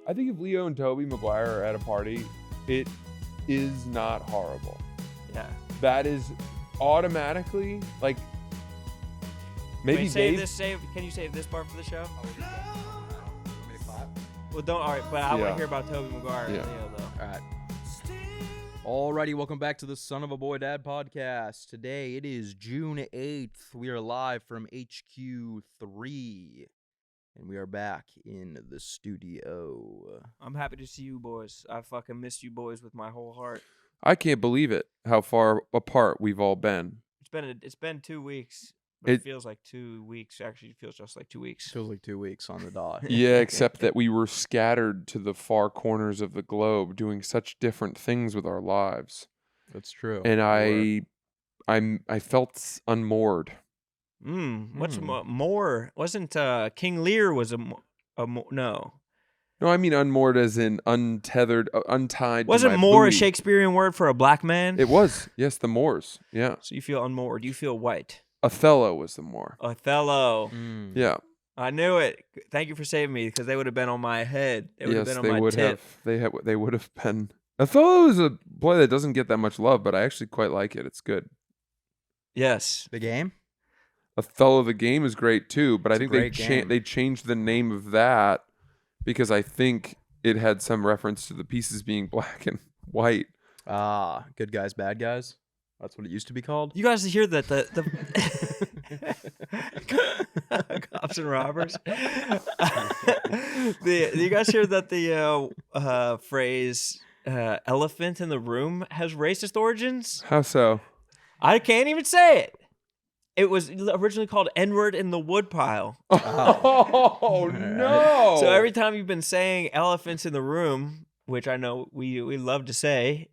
I think if Leo and Tobey Maguire are at a party, it is not horrible. Yeah. That is automatically like maybe Wait, save Dave. this. Can you save this part for the show? Want me to clap? Well, don't. All right, but I want Yeah. to hear about Tobey Maguire and Yeah. Leo though. All right. Alrighty, welcome back to the Son of a Boy Dad podcast. Today it is June 8th. We are live from HQ3. And we are back in the studio. I'm happy to see you boys. I fucking missed you boys with my whole heart. I can't believe it. How far apart we've all been. It's been 2 weeks. But it It- feels like 2 weeks. Actually, it feels just like 2 weeks. Feels like 2 weeks on the dot. Yeah, except that we were scattered to the far corners of the globe, doing such different things with our lives, That's true. and We were. I felt unmoored. What's more? Wasn't King Lear was no. No, I mean unmoored as in untethered, untied. Wasn't to my more a buoy. Shakespearean word for a black man? It was, yes, the Moors. Yeah, So you feel unmoored. You feel white. Othello was the Moor. Othello. Mm. Yeah, I knew it. Thank you for saving me because they would have been on my head. They would have yes, been on they my would tip. have. They would have been. Othello is a play that doesn't get that much love, but I actually quite like it. It's good. Yes. The game? Othello the game is great too, but I It's a think they great game. they changed the name of that because I think it had some reference to the pieces being black and white. Ah, good guys, bad guys. That's what it used to be called. You guys hear that the cops and robbers? You guys hear that the phrase "elephant in the room" has racist origins? How so? I can't even say it. It was originally called "N-word in the woodpile." Oh no! So every time you've been saying "elephants in the room," which I know we love to say,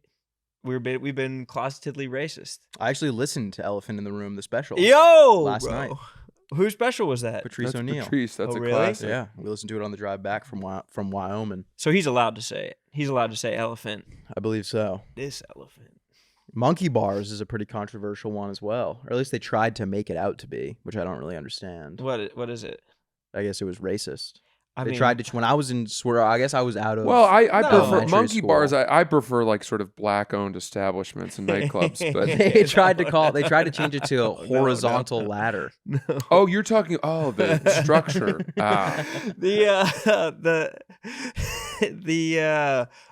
we've been closetedly racist. I actually listened to Elephant in the Room, the special. Yo, Last bro. night. Whose special was that? Patrice that's O'Neal. Patrice. That's Oh, a really? classic. Yeah, we listened to it on the drive back from Wyoming. So he's allowed to say it. He's allowed to say elephant. I believe so. This elephant. Monkey bars is a pretty controversial one as well, or at least they tried to make it out to be, which I don't really understand. What is it? I guess it was racist. I They mean, tried to when I was in swear. I guess I was out of. Well, I No. prefer Elementary monkey school. bars. I prefer like sort of black-owned establishments and nightclubs. But they tried to change it to a horizontal ladder. No. oh, you're talking. Oh, the structure. Ah,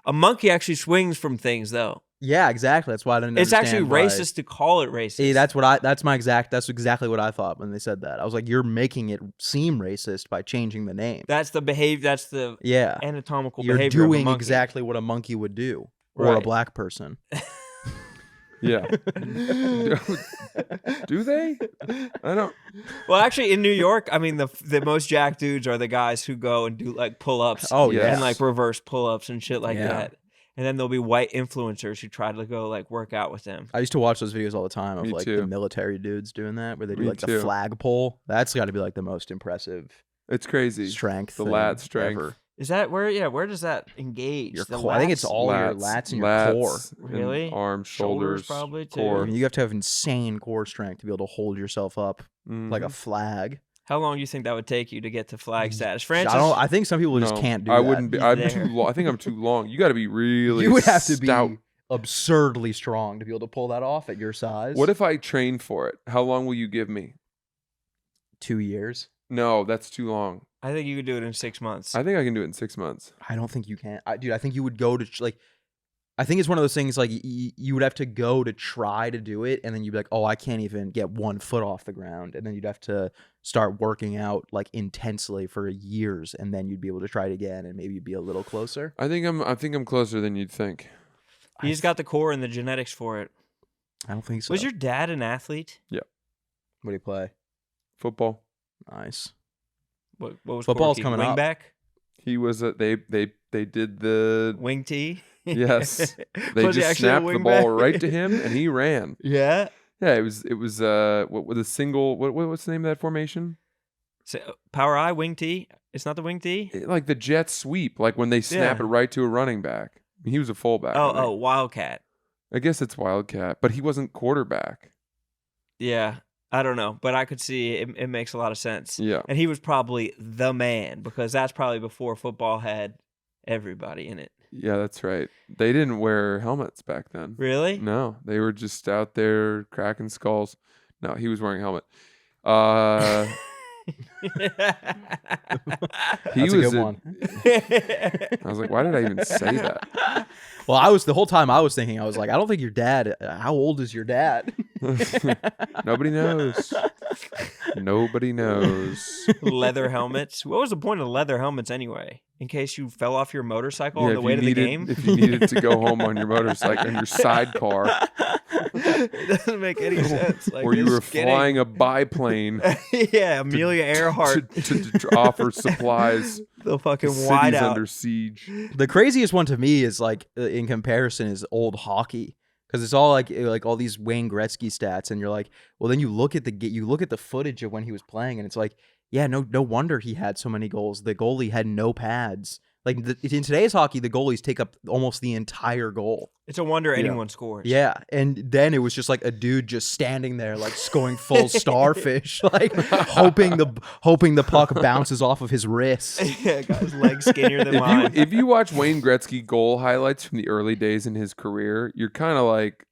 A monkey actually swings from things though. Yeah, exactly. That's why I didn't. It's actually understand why- racist to call it racist. See, that's exactly what I thought when they said that. I was like, you're making it seem racist by changing the name. That's the behavior. That's the Yeah, anatomical you're behavior of a doing monkey. exactly what a monkey would do, or a Right. black person. yeah. Do they? I don't. Well, actually, in New York, I mean, the most jacked dudes are the guys who go and do like pull-ups. Oh, Yes. yeah. And like reverse pull-ups and shit like Yeah. that. And then there'll be white influencers who try to go like work out with them. I used to watch those videos all the time of Me like too. the military dudes doing that, where they do Me like too. the flagpole. That's got to be like the most impressive It's crazy. strength. The thing lat strength. ever. Is that where? Yeah, where does that engage? Your The core. I think it's lats? all your lats and your core. and Really? arms, Shoulders shoulders, probably, too. I core. mean, you have to have insane core strength to be able to hold yourself up like a Mhm. flag. How long do you think that would take you to get to flag status, I Francis? don't. I think some people just No, can't do I that. wouldn't be. He's I'm there. too long. I think I'm too long. You got to be really. You would have to stout. be absurdly strong to be able to pull that off at your size. What if I train for it? How long will you give me? 2 years? No, that's too long. I think you could do it in 6 months. I think I can do it in 6 months. I don't think you can. Dude, I think you would go to like. I think it's one of those things like you would have to go to try to do it, and then you'd be like, oh, I can't even get 1 foot off the ground, and then you'd have to start working out like intensely for years, and then you'd be able to try it again, and maybe you'd be a little closer. I think I'm closer than you'd think. He's got the core and the genetics for it. I don't think so. Was your dad an athlete? What do you play? Football. Nice. What was Football's Corky? coming up. Wingback? He was a they did the Wing T? Yes. They Was he just actually a snapped the ball wingback? right to him and he ran. Yeah. Yeah, it was what with a single what's the name of that formation? So, power I, Wing T? It's not the Wing T? Like the jet sweep, like when they snap Yeah. it right to a running back. I mean, he was a fullback. I think. Oh, Wildcat. I guess it's Wildcat, but he wasn't quarterback. Yeah. I don't know, but I could see it makes a lot of sense. Yeah. And he was probably the man because that's probably before football had everybody in it. Yeah, that's right. They didn't wear helmets back then. Really? No, they were just out there cracking skulls. No, he was wearing a helmet. Uh, he That's a was good one. I was like, why did I even say that? Well, the whole time I was thinking, I was like, I don't think your dad. How old is your dad? Nobody knows. Nobody knows. Leather helmets. What was the point of leather helmets anyway? In case you fell off your motorcycle on Yeah, the if way you to the needed- game? If you needed to go home on your motorcycle, in your sidecar, It doesn't make any sense. Like, or you just were kidding. flying a biplane Yeah, Amelia Earhart. to offer supplies The to fucking cities wide out. under siege. The craziest one to me is like in comparison is old hockey, because it's all like all these Wayne Gretzky stats, and you're like, well, then you look at the footage of when he was playing, and it's like, yeah, no wonder he had so many goals. The goalie had no pads. Like in today's hockey, the goalies take up almost the entire goal. It's a wonder You know. anyone scores. Yeah, and then it was just like a dude just standing there, like scoring full starfish, like hoping the puck bounces off of his wrist. Yeah, got his legs skinnier than mine. If you watch Wayne Gretzky goal highlights from the early days in his career, you're kind of like,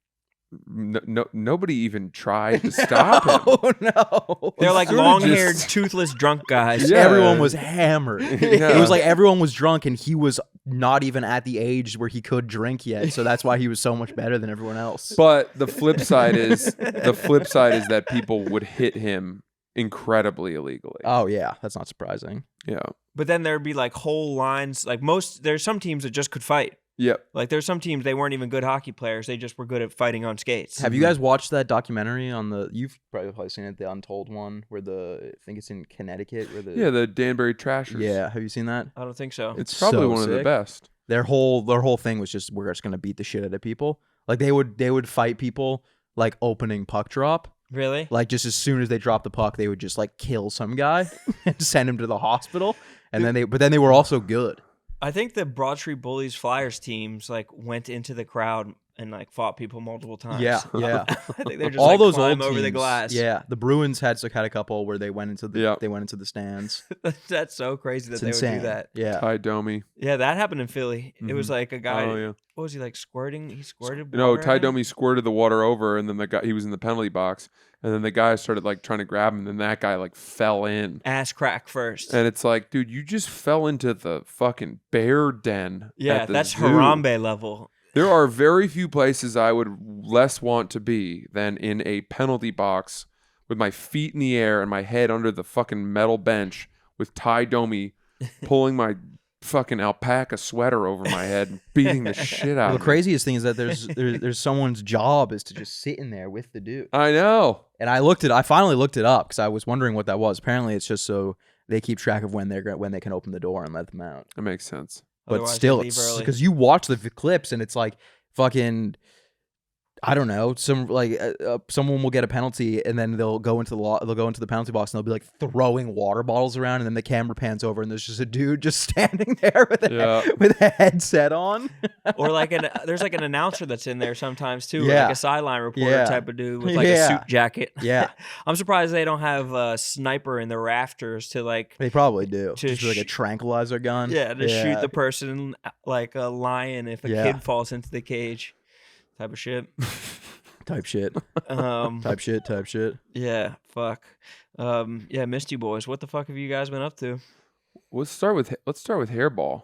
nobody even tried to stop him. Oh no! They're like Sort of long-haired, just- toothless drunk guys. Yeah. Everyone was hammered. Yeah. It was like everyone was drunk, and he was not even at the age where he could drink yet. So that's why he was so much better than everyone else. But the flip side is that people would hit him incredibly illegally. Oh yeah, that's not surprising. Yeah. But then there'd be like whole lines. Like there's some teams that just could fight. Yep. Like there's some teams they weren't even good hockey players. They just were good at fighting on skates. Have you guys watched that documentary on you've probably seen it, the Untold one, where I think it's in Connecticut, where Yeah, the Danbury Trashers. yeah, have you seen that? I don't think so. It's probably so one of the sick. best. Their whole thing was just, we're just gonna beat the shit out of people. Like they would fight people like opening puck drop. Really? Like just as soon as they drop the puck, they would just like kill some guy and send him to the hospital. And then they were also good. I think the Broad Street Bullies Flyers teams like went into the crowd and like fought people multiple times. Yeah, yeah. I think they're just All like those climb old over the teams, glass. Yeah, the Bruins had a couple where they went into the stands. That's so crazy that It's they insane. would do that. Yeah. Ty Domi. Yeah, that happened in Philly. It was like a guy. Oh yeah. What was he like squirting? He squirted. No, water Ty at him? Domi squirted the water over, and then the guy, he was in the penalty box, and then the guy started like trying to grab him, and then that guy like fell in. Ass crack first. And it's like, dude, you just fell into the fucking bear den. Yeah, at the that's zoo. Harambe level. There are very few places I would less want to be than in a penalty box with my feet in the air and my head under the fucking metal bench with Ty Domi pulling my fucking alpaca sweater over my head and beating the shit out Well, the of me. craziest thing is that there's someone's job is to just sit in there with the dude. I know. And I finally looked it up because I was wondering what that was. Apparently, it's just so they keep track of when they can open the door and let them out. That makes sense. But Otherwise, still, they leave it's early. because you watch the clips and it's like fucking, I don't know, someone will get a penalty and then they'll go into the penalty box and they'll be like throwing water bottles around, and then the camera pans over and there's just a dude just standing there with a headset on. Or like there's like an announcer that's in there sometimes too, Yeah. like a sideline reporter Yeah. type of dude with like a Yeah. suit jacket. Yeah, I'm surprised they don't have a sniper in the rafters to like they probably do. To Just like a tranquilizer gun. shoot the person like a lion if a Yeah. kid falls into the cage, type of shit. type shit. Um, Type shit. yeah, fuck. Yeah, missed you boys. What the fuck have you guys been up to? Let's start with hairball.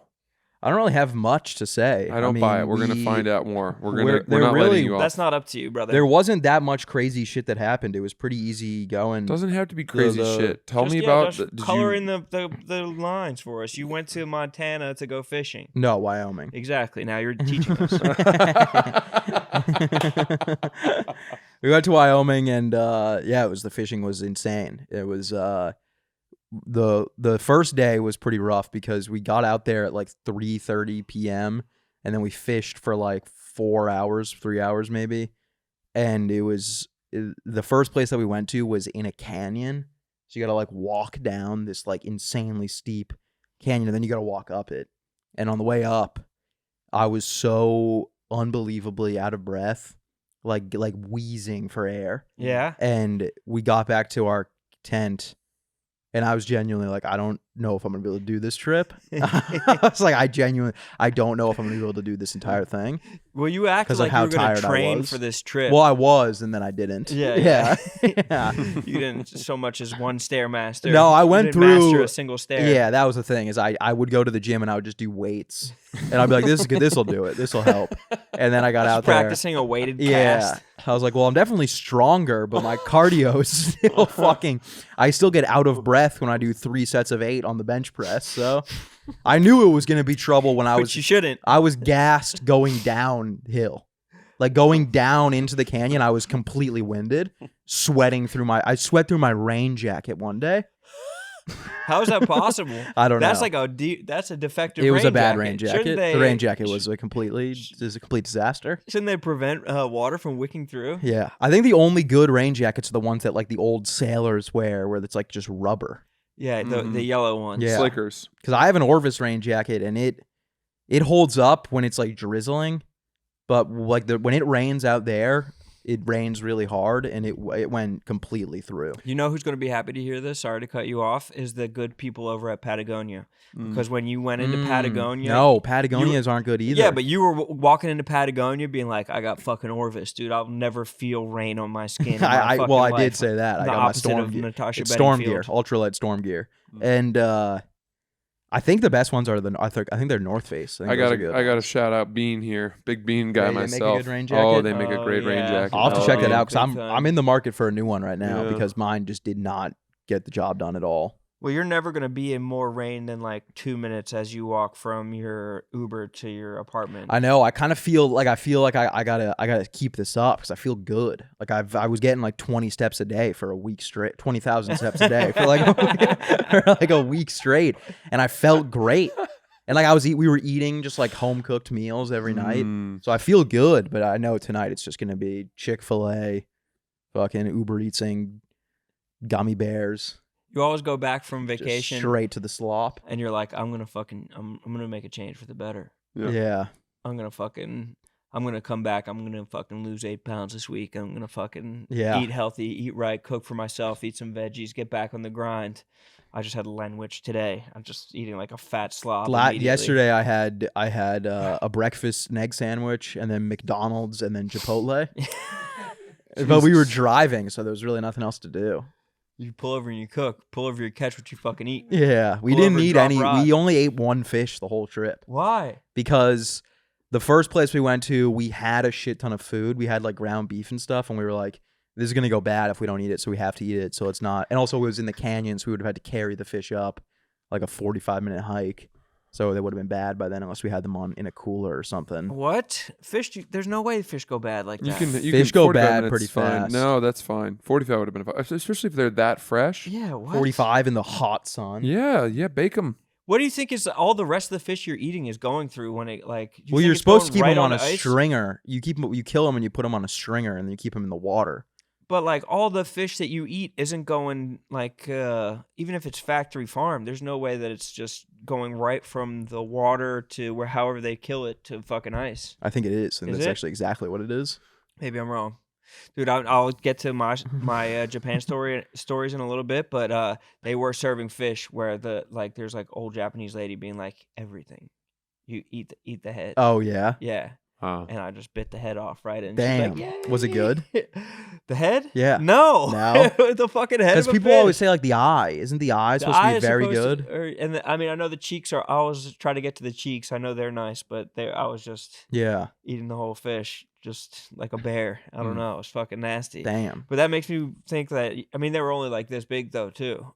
I don't really have much to say. I don't mean, buy it. We're gonna find out more. We're they're not really- letting you off. That's not up to you, brother. There wasn't that much crazy shit that happened. It was pretty easy going. Doesn't have to be crazy the- shit. Tell Just- me yeah, about. just Did color you, in the lines for us. You went to Montana to go fishing. No, Wyoming. Exactly. Now you're teaching us. We went to Wyoming and the fishing was insane. It was the first day was pretty rough because we got out there at like 3:30 p.m. and then we fished for like 3 hours maybe. And the first place that we went to was in a canyon. So you got to like walk down this like insanely steep canyon and then you got to walk up it. And on the way up, I was so unbelievably out of breath, like wheezing for air. Yeah. And we got back to our tent and I was genuinely like, I don't know if I'm gonna be able to do this trip. I was like, I don't know if I'm gonna be able to do this entire thing. Well, you acted 'Cause of like how you were going tired to I train was. for this trip. Well, I was, and then I didn't. Yeah. Yeah. You didn't so much as one stairmaster. No, I You went didn't master through a single stair. Yeah, that was the thing. Is I would go to the gym and I would just do weights, and I'd be like, this is good. This will do it. This will help. And then I got out there. Practicing a weighted Yeah. cast. I was like, well, I'm definitely stronger, but my cardio is still fucking. I still get out of breath when I do 3 sets of 8 on the bench press. So I knew it was going to be trouble when But you shouldn't. I was gassed going downhill. Like going down into the canyon, I was completely winded, sweating through I sweat through my rain jacket one day. How is that possible? I don't That's know. like that's a defective. It was rain a bad jacket. rain Shouldn't jacket. they- The rain jacket was a complete disaster. Shouldn't they prevent water from wicking through? Yeah, I think the only good rain jackets are the ones that like the old sailors wear, where it's like just rubber. Yeah, the yellow ones. Yeah. Slickers. Because I have an Orvis rain jacket, and it holds up when it's like drizzling, but like when it rains out there, it rains really hard, and it went completely through. You know who's going to be happy to hear this? Sorry to cut you off. Is the good people over at Patagonia? Because when you went into Patagonia, No, Patagonias aren't good either. yeah, but you were walking into Patagonia being like, "I got fucking Orvis, dude. I'll never feel rain on my skin." In my fucking I life." did say that. I The got my opposite storm of gear. Natasha It's storm gear, Bedingfield. ultralight storm gear, and I think the best ones are I think they're North Face. I gotta shout out Bean here, big Bean guy Yeah, they make a myself. good rain Oh, jacket? they make a great rain yeah. jacket. I'll have to Oh, check that yeah. out because Big time. I'm in the market for a new one right now Yeah. because mine just did not get the job done at all. Well, you're never going to be in more rain than like 2 minutes as you walk from your Uber to your apartment. I know. I kind of feel like I gotta keep this up because I feel good. Like I was getting like 20 steps a day for a week straight, 20,000 steps a day for like a week straight, and I felt great. And like we were eating just like home cooked meals every night, so I feel good. But I know tonight it's just gonna be Chick-fil-A, fucking Uber Eatsing, gummy bears. You always go back from Just vacation straight to the slop. and you're like, I'm gonna make a change for the better. Yeah. I'm gonna come back. I'm gonna fucking lose 8 pounds this week. I'm gonna fucking Yeah. eat healthy, eat right, cook for myself, eat some veggies, get back on the grind. I just had a language today. I'm just eating like a fat slob. immediately. Yesterday I had a breakfast and egg sandwich and then McDonald's and then Chipotle. But we were driving, so there was really nothing else to do. You pull over and you cook. Pull over, you catch what you fucking eat. Yeah, we Pull didn't over, eat drop any. rod. We only ate one fish the whole trip Why? because the first place we went to, we had a shit ton of food. We had like ground beef and stuff, and we were like, this is gonna go bad if we don't eat it, so we have to eat it. So it's not. And also, it was in the canyon, so we would have had to carry the fish up like a 45-minute hike. So they would have been bad by then unless we had them in a cooler or something. What? Fish? There's no way fish go bad like that. Fish go 45 bad minutes pretty is fine. fast. No, that's fine. 45 would have been fine, especially if they're that fresh. Yeah, what? 45 in the hot sun. Yeah, bake them. What do you think is all the rest of the fish you're eating is going through when it like? do you Well, think you're it's supposed to going keep them right on a ice? stringer. You kill them and you put them on a stringer, and then you keep them in the water. But like all the fish that you eat isn't going like even if it's factory farm, there's no way that it's just going right from the water to where however they kill it to fucking ice. I think it is, and Is that's it? actually exactly what it is. Maybe I'm wrong. Dude, I'll get to my Japan stories in a little bit, but they were serving fish where there's like old Japanese lady being like, everything, you eat the head. Oh yeah, Yeah, Oh. and I just bit the head off right, and Damn. she's like, Was it good? The head? Yeah. No, No? the fucking head. because Of a people fish. always say like the eye. Isn't the eye The supposed to eye be is very supposed good? to- I mean, I know the cheeks are. I always try to get to the cheeks. I know they're nice, but I was just Yeah. eating the whole fish, just like a bear. I don't know. It's fucking nasty. Damn. But that makes me think that. I mean, they were only like this big though, too.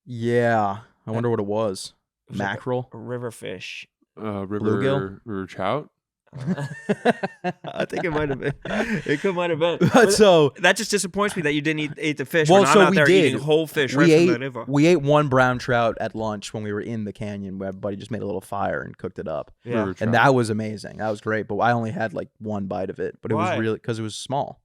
Yeah. I wonder what it was. It was like Mackerel. a river fish. River trout. I think it might have been. It might have been. But But so that just disappoints me that you didn't eat the fish. Well, when so I'm out we there did. eating whole fish we right from the ate river. we ate one brown trout at lunch when we were in the canyon, where everybody just made a little fire and cooked it up, Yeah. River trout. and that was amazing. That was great. But I only had like one bite of it. But it Why? was really because it was small.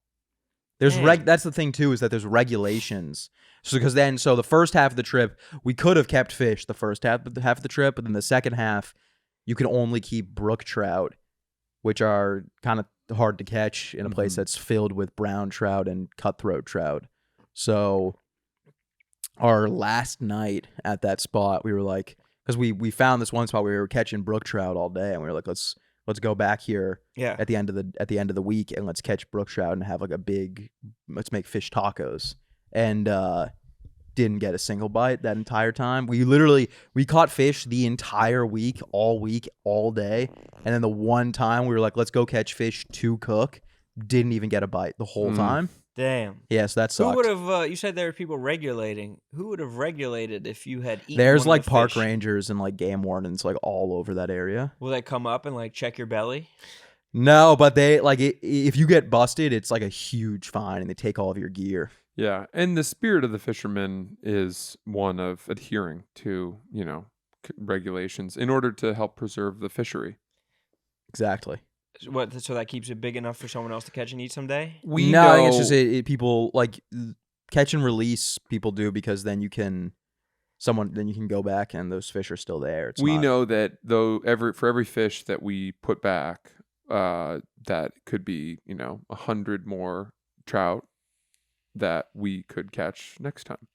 There's Man. that's the thing too, is that there's regulations. So the first half of the trip we could have kept fish the first half of the trip, but then the second half you can only keep brook trout, which are kind of hard to catch in a place that's filled with brown trout and cutthroat trout. So our last night at that spot, we were like, because we found this one spot where we were catching brook trout all day, and we were like, let's go back here Yeah. at the end of the week and let's catch brook trout and have like let's make fish tacos. And didn't get a single bite that entire time. We caught fish the entire week, all day. And then the one time we were like, let's go catch fish to cook, didn't even get a bite the whole time. Damn. Yes, that sucked. Who would have? You said there were people regulating. Who would have regulated if you had eaten? There's one like of the park fish? rangers and like game wardens like all over that area. Will they come up and like check your belly? No, but they like if you get busted, it's like a huge fine and they take all of your gear. Yeah, and the spirit of the fishermen is one of adhering to, regulations in order to help preserve the fishery. Exactly. What? So that keeps it big enough for someone else to catch and eat someday? I think it's just people like catch and release. People do because then you can go back and those fish are still there. We know that for every fish that we put back, that could be 100 more trout that we could catch next time.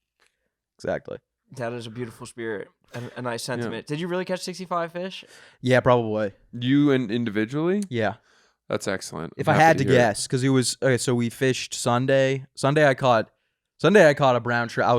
Exactly. That is a beautiful spirit. A nice sentiment. Yeah. Did you really catch 65 fish? Yeah, probably. You and individually? Yeah. That's excellent. If I had to guess, because it was okay, so we fished Sunday. Sunday I caught a brown trout. I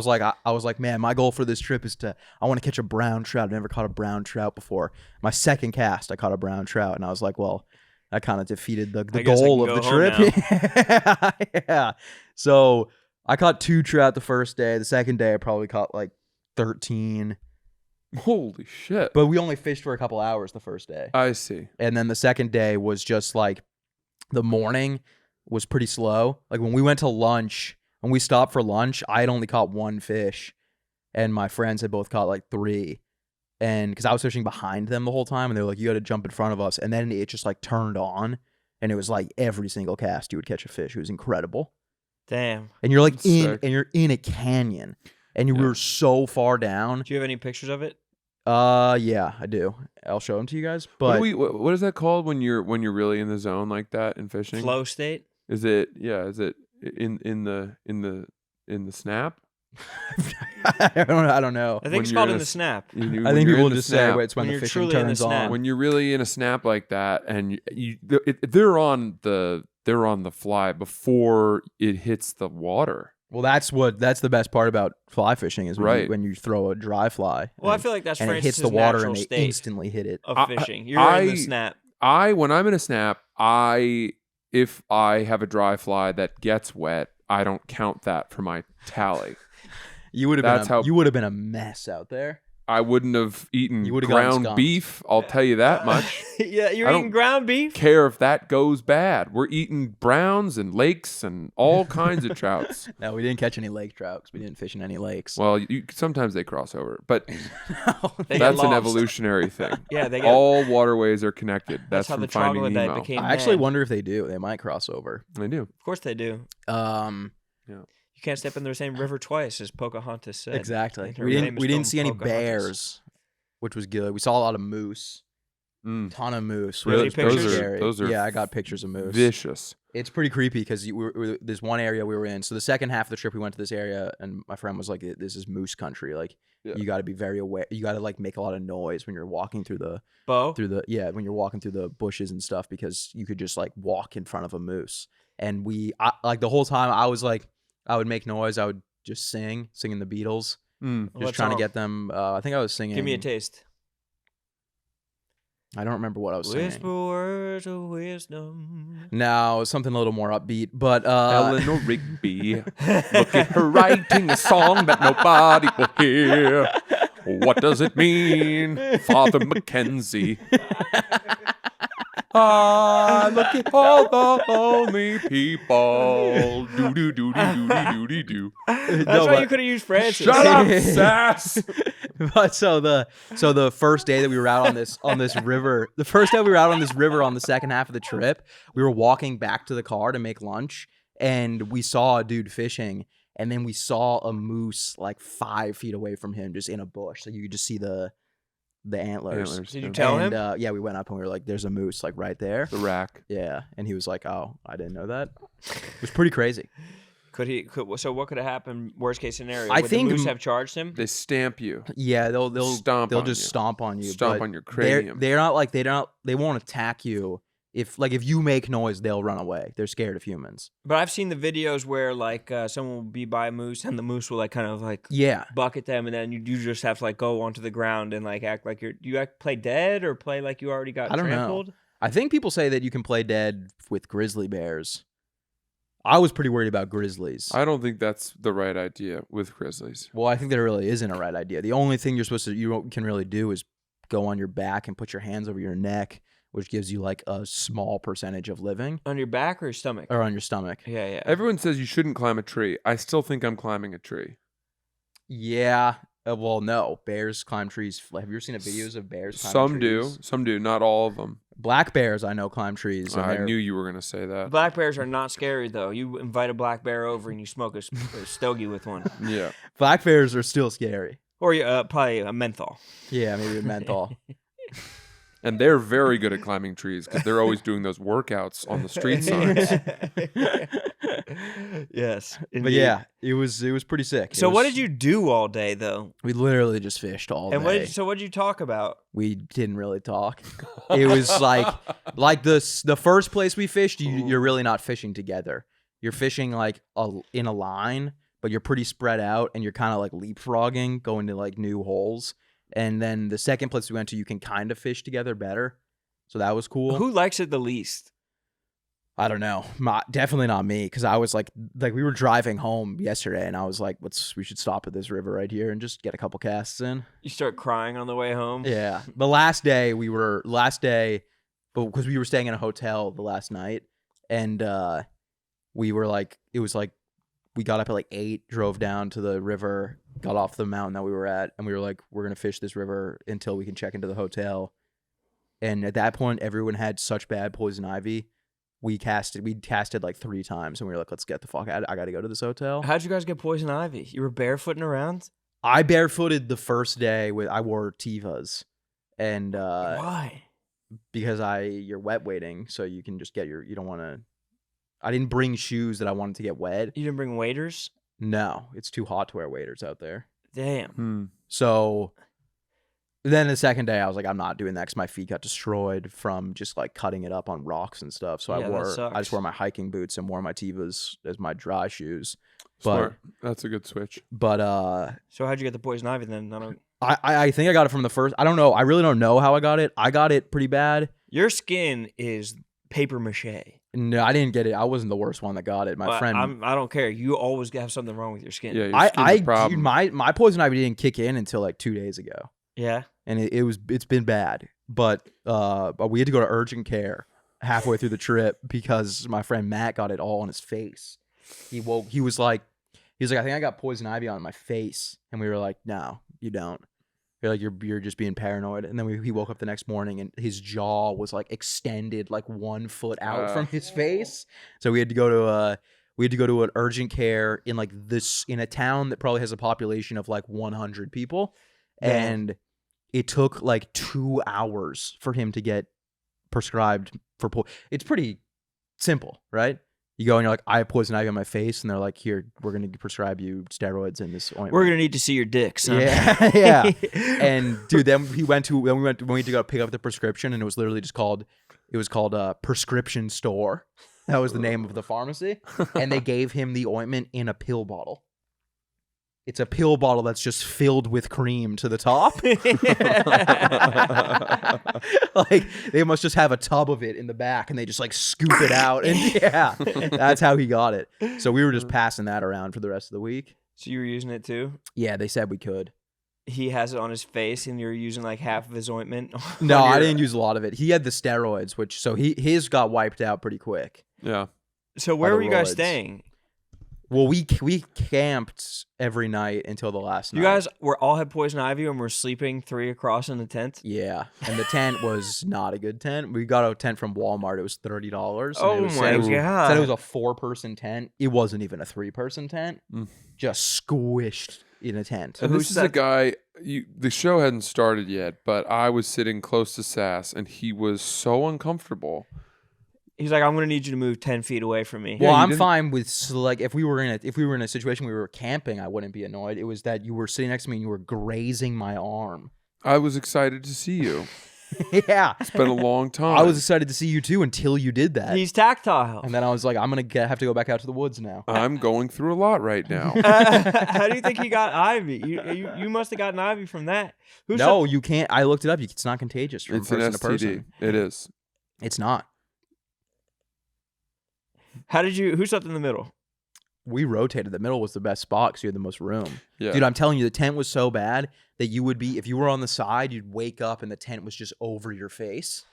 was like, man, my goal for this trip is I want to catch a brown trout. I've never caught a brown trout before. My second cast, I caught a brown trout, and I was like, well, that kind of defeated the goal of the trip. Yeah. So I caught 2 trout the first day. The second day I probably caught like 13. Holy shit. But we only fished for a couple hours the first day. I see. And then the second day was just like the morning was pretty slow. Like when we went to lunch, when we stopped for lunch, I had only caught 1 fish and my friends had both caught like 3. And because I was fishing behind them the whole time and they were like, you got to jump in front of us. And then it just like turned on and it was like every single cast you would catch a fish. It was incredible. Damn. And you're like you're in a canyon and you were so far down. Do you have any pictures of it? Yeah, I do. I'll show them to you guys. But what is that called when you're really in the zone like that in fishing? Flow state? Is it in the snap? I don't know. I think it's called in the snap. I think people just say it's when the fishing turns on. When you're really in a snap like that, and they're on the fly before it hits the water. Well, that's the best part about fly fishing is when you throw a dry fly. Well, I feel like that's and it hits Francis's the water natural and they state instantly hit it. of fishing. You're in the snap. When I'm in a snap, if I have a dry fly that gets wet, I don't count that for my tally. You would have been a mess out there. I wouldn't have eaten ground beef. I'll tell you that much. Yeah, you're eating ground beef. Care if that goes bad. We're eating browns and lakes and all kinds of trouts. No, we didn't catch any lake trout because we didn't fish in any lakes. Well, sometimes they cross over, but that's an evolutionary thing. Yeah, all waterways are connected. That's how from the Finding troglodyte Nemo. became I actually man. wonder if they do. They might cross over. They do. Of course they do. Yeah. You can't step in the same river twice, as Pocahontas said. Exactly. We didn't see any bears, which was good. We saw a lot of moose. Ton of moose. Really? Those are I got pictures of moose. Vicious. It's pretty creepy because there's one area we were in. So the second half of the trip, we went to this area, and my friend was like, "This is moose country. Like, you got to be very aware. You got to like make a lot of noise when you're walking through the when you're walking through the bushes and stuff because you could just like walk in front of a moose." And like the whole time, I was like, I would make noise. I would just singing the Beatles, just trying to get them. I think I was singing. Give me a taste. I don't remember what I was singing. Whisper words of wisdom. No, it was something a little more upbeat. But Eleanor Rigby, look at her writing a song that nobody will hear. What does it mean, Father Mackenzie? Look at all the lonely people. Do. That's why you could have used Francis. Shut up, Sass. But so the first day that we were out on this river, the first day we were out on this river on the second half of the trip, we were walking back to the car to make lunch, and we saw a dude fishing, and then we saw a moose like 5 feet away from him, just in a bush, so you could just see the antlers. Did you tell him? Yeah, we went up and we were like, "There's a moose like right there." The rack. Yeah, and he was like, "Oh, I didn't know that." It was pretty crazy. So what could have happened? Worst case scenario, I would think the moose have charged him? They stamp you. Yeah, they'll Stomp they'll on just you. stomp on you. Stomp but on your cranium. They're not like they won't attack you. If you make noise, they'll run away. They're scared of humans. But I've seen the videos where like someone will be by a moose and the moose will like kind of like Yeah. bucket them, and then you just have to like go onto the ground and like act like play dead or play like you already got I don't know. trampled. I think people say that you can play dead with grizzly bears. I was pretty worried about grizzlies. I don't think that's the right idea with grizzlies. Well, I think there really isn't a right idea. The only thing you can really do is go on your back and put your hands over your neck, which gives you like a small percentage of living. On your back or your stomach? Or on your stomach. Yeah. Everyone says you shouldn't climb a tree. I still think I'm climbing a tree. Yeah. Well, no. Bears climb trees. Have you ever seen videos of bears climbing trees? Some do. Not all of them. Black bears, I know, climb trees. And I knew you were going to say that. Black bears are not scary though. You invite a black bear over and you smoke a stogie with one, Yeah. Black bears are still scary. or probably a menthol. Yeah, maybe a menthol. And they're very good at climbing trees because they're always doing those workouts on the street signs. Yes, But indeed. yeah, it was pretty sick. So what did you do all day though? We literally just fished all And day. what did you talk about? We didn't really talk. It was like the first place we fished, you're really not fishing together. You're fishing like in a line, but you're pretty spread out and you're kind of like leapfrogging, going to like new holes. And then the second place we went to, you can kind of fish together better. So that was cool. Who likes it the least? I don't know. Definitely not me, because I was like we were driving home yesterday, and I was like, we should stop at this river right here and just get a couple casts in. You start crying on the way home. Yeah. The last day, but because we were staying in a hotel the last night, and we were like, it was like, we got up at like 8, drove down to the river, got off the mountain that we were at, and we were like, we're going to fish this river until we can check into the hotel. And at that point, everyone had such bad poison ivy. We casted like 3 times, and we were like, let's get the fuck out. I got to go to this hotel. How'd you guys get poison ivy? You were barefooting around? I barefooted the first day I wore Tevas. And Why? because you're wet wading, so you can just get you don't want to. I didn't bring shoes that I wanted to get wet. You didn't bring waders? No, it's too hot to wear waders out there. Damn. So then the second day, I was like, I'm not doing that because my feet got destroyed from just like cutting it up on rocks and stuff. So Yeah, that I sucks. just wore my hiking boots and wore my Tevas as my dry shoes. Smart. That's a good switch. But So how'd you get the poison ivy then? I think I got it from the first. I don't know. I really don't know how I got it. I got it pretty bad. Your skin is paper mache. No, I didn't get it. I wasn't the worst one that got it. My But friend. I don't care. You always have something wrong with your skin. Yeah, your skin's a problem. Dude, my poison ivy didn't kick in until like 2 days ago, Yeah. and it's been bad. But we had to go to urgent care halfway through the trip because my friend Matt got it all on his face. He was like, I think I got poison ivy on my face, and we were like, no, you don't. You're like, you're just being paranoid. And then he woke up the next morning and his jaw was like extended like 1 foot out from his face. So we had to go to an urgent care in in a town that probably has a population of like 100 people. Yeah. And it took like 2 hours for him to get prescribed for it's pretty simple, right? You go and you're like, I have poison ivy on my face, and they're like, here, we're gonna prescribe you steroids and this ointment. We're gonna need to see your dick, son. Yeah, yeah. And dude, then we went to go pick up the prescription, and it was literally just called a prescription store. That was the name of the pharmacy, and they gave him the ointment in a pill bottle. It's a pill bottle that's just filled with cream to the top. Like they must just have a tub of it in the back, and they just like scoop it out, and yeah, that's how he got it. So we were just passing that around for the rest of the week. So you were using it too? Yeah, they said we could. He has it on his face, and you're using like half of his ointment. No, I didn't use a lot of it. He had the steroids, his got wiped out pretty quick. Yeah. So where the were you guys roids. staying? Well, we camped every night until the last night. You guys all had poison ivy and were sleeping 3 across in the tent? Yeah, and the tent was not a good tent. We got a tent from Walmart. It was $30. Oh my Said it God. was a 4-person tent. It wasn't even a 3-person tent. Just squished in a tent. And this is a guy. The show hadn't started yet, but I was sitting close to Sass, and he was so uncomfortable. He's like, I'm gonna need you to move 10 feet away from me. Well, you I'm didn't- fine with like if we were in a situation where we were camping, I wouldn't be annoyed. It was that you were sitting next to me and you were grazing my arm. I was excited to see you. Yeah, It's been a long time. I was excited to see you too until you did that, He's tactile. and then I was like, I'm gonna have to go back out to the woods now. I'm going through a lot right now. How do you think he got ivy? You must have gotten ivy from that. No, you can't. I looked it up. It's not contagious from It's an person to STD. person. It is. It's not. Who slept in the middle? We rotated. The middle was the best spot because you had the most room. Yeah. Dude, I'm telling you, the tent was so bad that you would be, if you were on the side, you'd wake up and the tent was just over your face.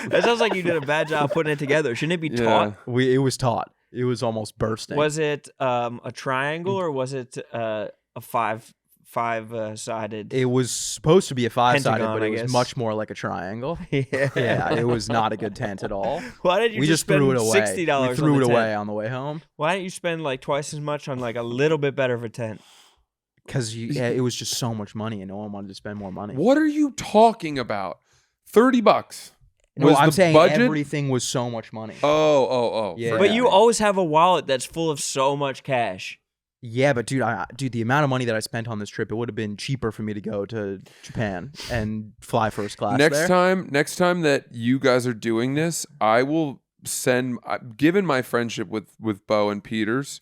That sounds like you did a bad job putting it together. Shouldn't it be taut? It was taut. It was almost bursting. Was it a triangle or was it a five-sided? It was supposed to be a 5-sided, Pentagon, but I it was guess. much more like a triangle. Yeah. Yeah, it was not a good tent at all. Why did you We just spend threw it away. $60 We threw on it the away tent? on the way home Why didn't you spend like twice as much on like a little bit better of a tent? because it was just so much money and no one wanted to spend more money. What are you talking about? $30. No, Was I'm the saying budget? everything was so much money. Oh. Yeah. for But that. you always have a wallet that's full of so much cash. Yeah, but dude, the amount of money that I spent on this trip, it would have been cheaper for me to go to Japan and fly first class next there. next time that you guys are doing this, I will send. Given my friendship with Bo and Peters,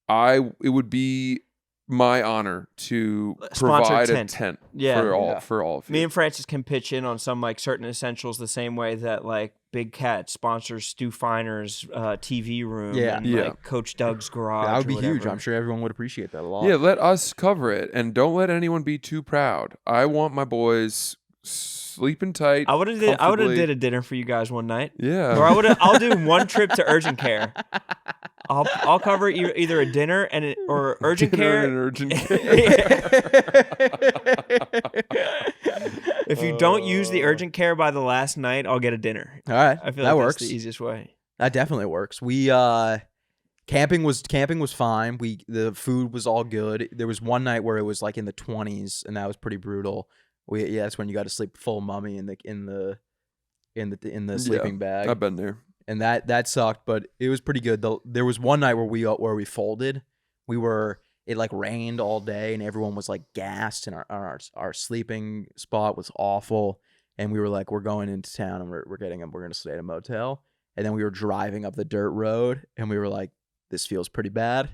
it would be my honor to Sponsored provide a tent. tent Yeah. for all of you. Me and Francis can pitch in on some like certain essentials the same way that like Big Cat sponsors Stu Finer's TV room Yeah. and Yeah. like Coach Doug's garage. That would or be huge. whatever. I'm sure everyone would appreciate that a lot. Yeah, let us cover it, and don't let anyone be too proud. I want my boys sleeping tight. I would have comfortably. did a dinner for you guys one night. Yeah. Or I'll do one trip to urgent care. I'll cover either a dinner or urgent Dinner care. and urgent care. If you don't use the urgent care by the last night, I'll get a dinner. All right, I feel that like works. that's the easiest way. That definitely works. We camping was fine. The food was all good. There was one night where it was like in the 20s, and that was pretty brutal. That's when you got to sleep full mummy in the sleeping bag. I've been there. And that sucked, but it was pretty good. There was one night where we folded. It like rained all day, and everyone was like gassed, and our sleeping spot was awful. And we were like, we're going into town, and we're gonna stay at a motel. And then we were driving up the dirt road, and we were like, this feels pretty bad.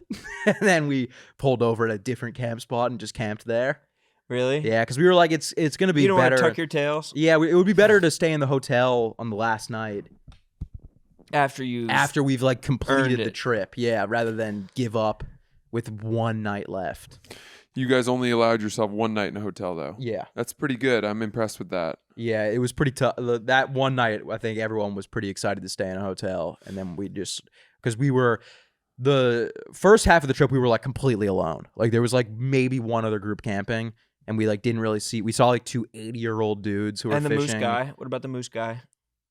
And then we pulled over at a different camp spot and just camped there. Really? Yeah, because we were like, it's gonna be You don't better. want to tuck your tails Yeah, it would be better to stay in the hotel on the last night. after We've like completed earned the it. trip, yeah, rather than give up with one night left. You guys only allowed yourself one night in a hotel, though. Yeah, That's pretty good. I'm impressed with that. yeah, it was pretty tough. That one night, I think everyone was pretty excited to stay in a hotel, and then because we were the first half of the trip, we were like completely alone. Like there was like maybe one other group camping, and we like didn't really see. We saw like 2 80-year-old dudes who were and the fishing. moose guy. What about the moose guy?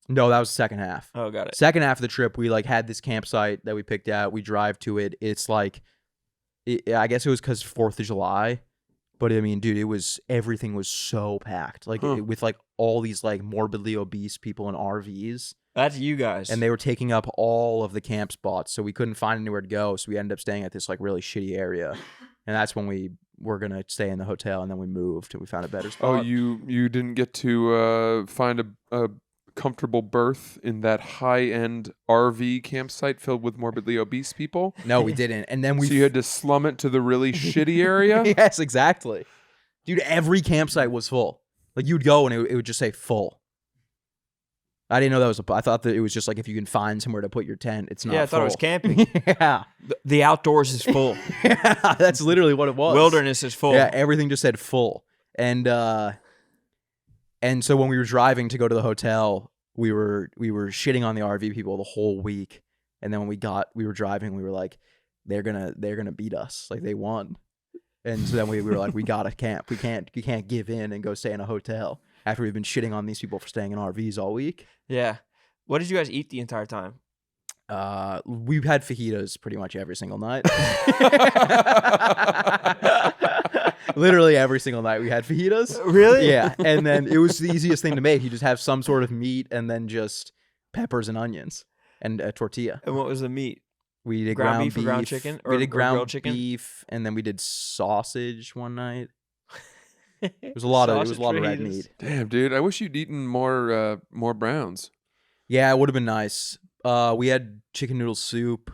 No, that was the second half. Oh, got it. Second half of the trip, we like had this campsite that we picked out. We drive to it. It's like, I guess it was because 4th of July, but I mean, dude, everything was so packed, like with like all these like morbidly obese people in RVs, That's you guys. and they were taking up all of the camp spots, so we couldn't find anywhere to go. So we ended up staying at this like really shitty area, and that's when we were gonna stay in the hotel, and then we moved and we found a better spot. Oh, you didn't get to find a comfortable berth in that high-end RV campsite filled with morbidly obese people? No, we didn't. And then So you had to slum it to the really shitty area? Yes, exactly. Dude, every campsite was full. Like you'd go and it would just say full. I didn't know that was I thought that it was just like if you can find somewhere to put your tent, it's not yeah, I thought it was full. camping. Yeah. The outdoors is full. Yeah, that's literally what it was. Wilderness is full. Yeah, everything just said full. And so when we were driving to go to the hotel, we were shitting on the RV people the whole week. And then when we were driving, we were like, they're gonna beat us. Like they won. And so then we were like, we gotta camp. We can't give in and go stay in a hotel after we've been shitting on these people for staying in RVs all week. Yeah. What did you guys eat the entire time? We've had fajitas pretty much every single night. Literally every single night we had fajitas. Really? Yeah. And then it was the easiest thing to make. You just have some sort of meat and then just peppers and onions and a tortilla. And what was the meat? We did Ground ground beef or ground chicken? we Or did ground grilled chicken? beef, and then we did sausage one night. It was a lot of red meat. Damn, dude. I wish you'd eaten more browns. Yeah, it would have been nice. We had chicken noodle soup,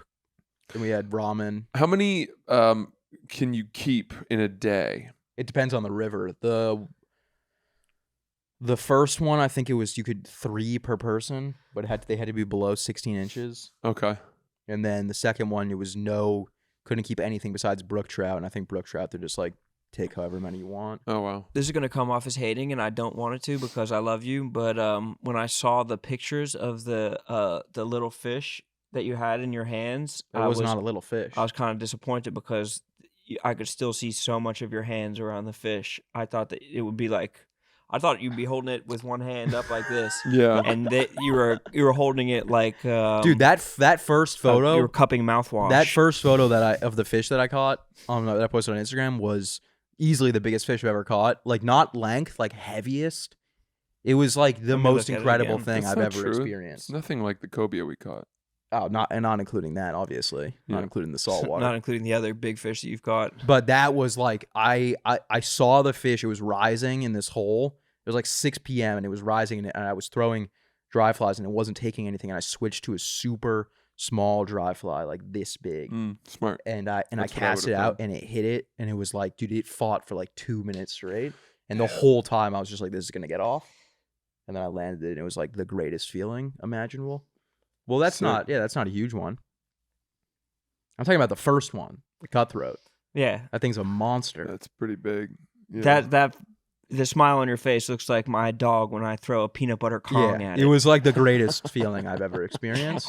and we had ramen. How many can you keep in a day? It depends on the river. The first one, I think it was you could 3 per person, but they had to be below 16 inches. Okay. And then the second one, it was couldn't keep anything besides brook trout, and I think brook trout they're just like take however many you want. Oh wow. This is gonna come off as hating, and I don't want it to because I love you. But when I saw the pictures of the little fish that you had in your hands, It was not a little fish. I was kind of disappointed because I could still see so much of your hands around the fish. I thought that it would be like, I thought you'd be holding it with one hand up like this. Yeah. And that you were holding it like Dude, that first photo, you were cupping mouthwash. that first photo of the fish that I caught that I posted on Instagram was easily the biggest fish I've ever caught. Like not length, like heaviest. It was like the Let me most look at it incredible again. thing That's I've not ever true. experienced. It's nothing like the cobia we caught. Oh, not including that, obviously. Yeah. Not including the saltwater. not including the other big fish that you've caught. But that was like I saw the fish. It was rising in this hole. It was like 6 p.m. and it was rising, and I was throwing dry flies and it wasn't taking anything. And I switched to a super small dry fly, like this big. Smart. And I That's what I cast it would've out and it hit it, and it was like, dude, it fought for like 2 minutes straight. And the whole time I was just like, this is gonna get off. And then I landed it, and it was like the greatest feeling imaginable. Well, that's Sick. that's not a huge one. I'm talking about the first one, the cutthroat. Yeah. That thing's a monster. That's pretty big. Yeah. That the smile on your face looks like my dog when I throw a peanut butter Kong at it. It was like the greatest feeling I've ever experienced.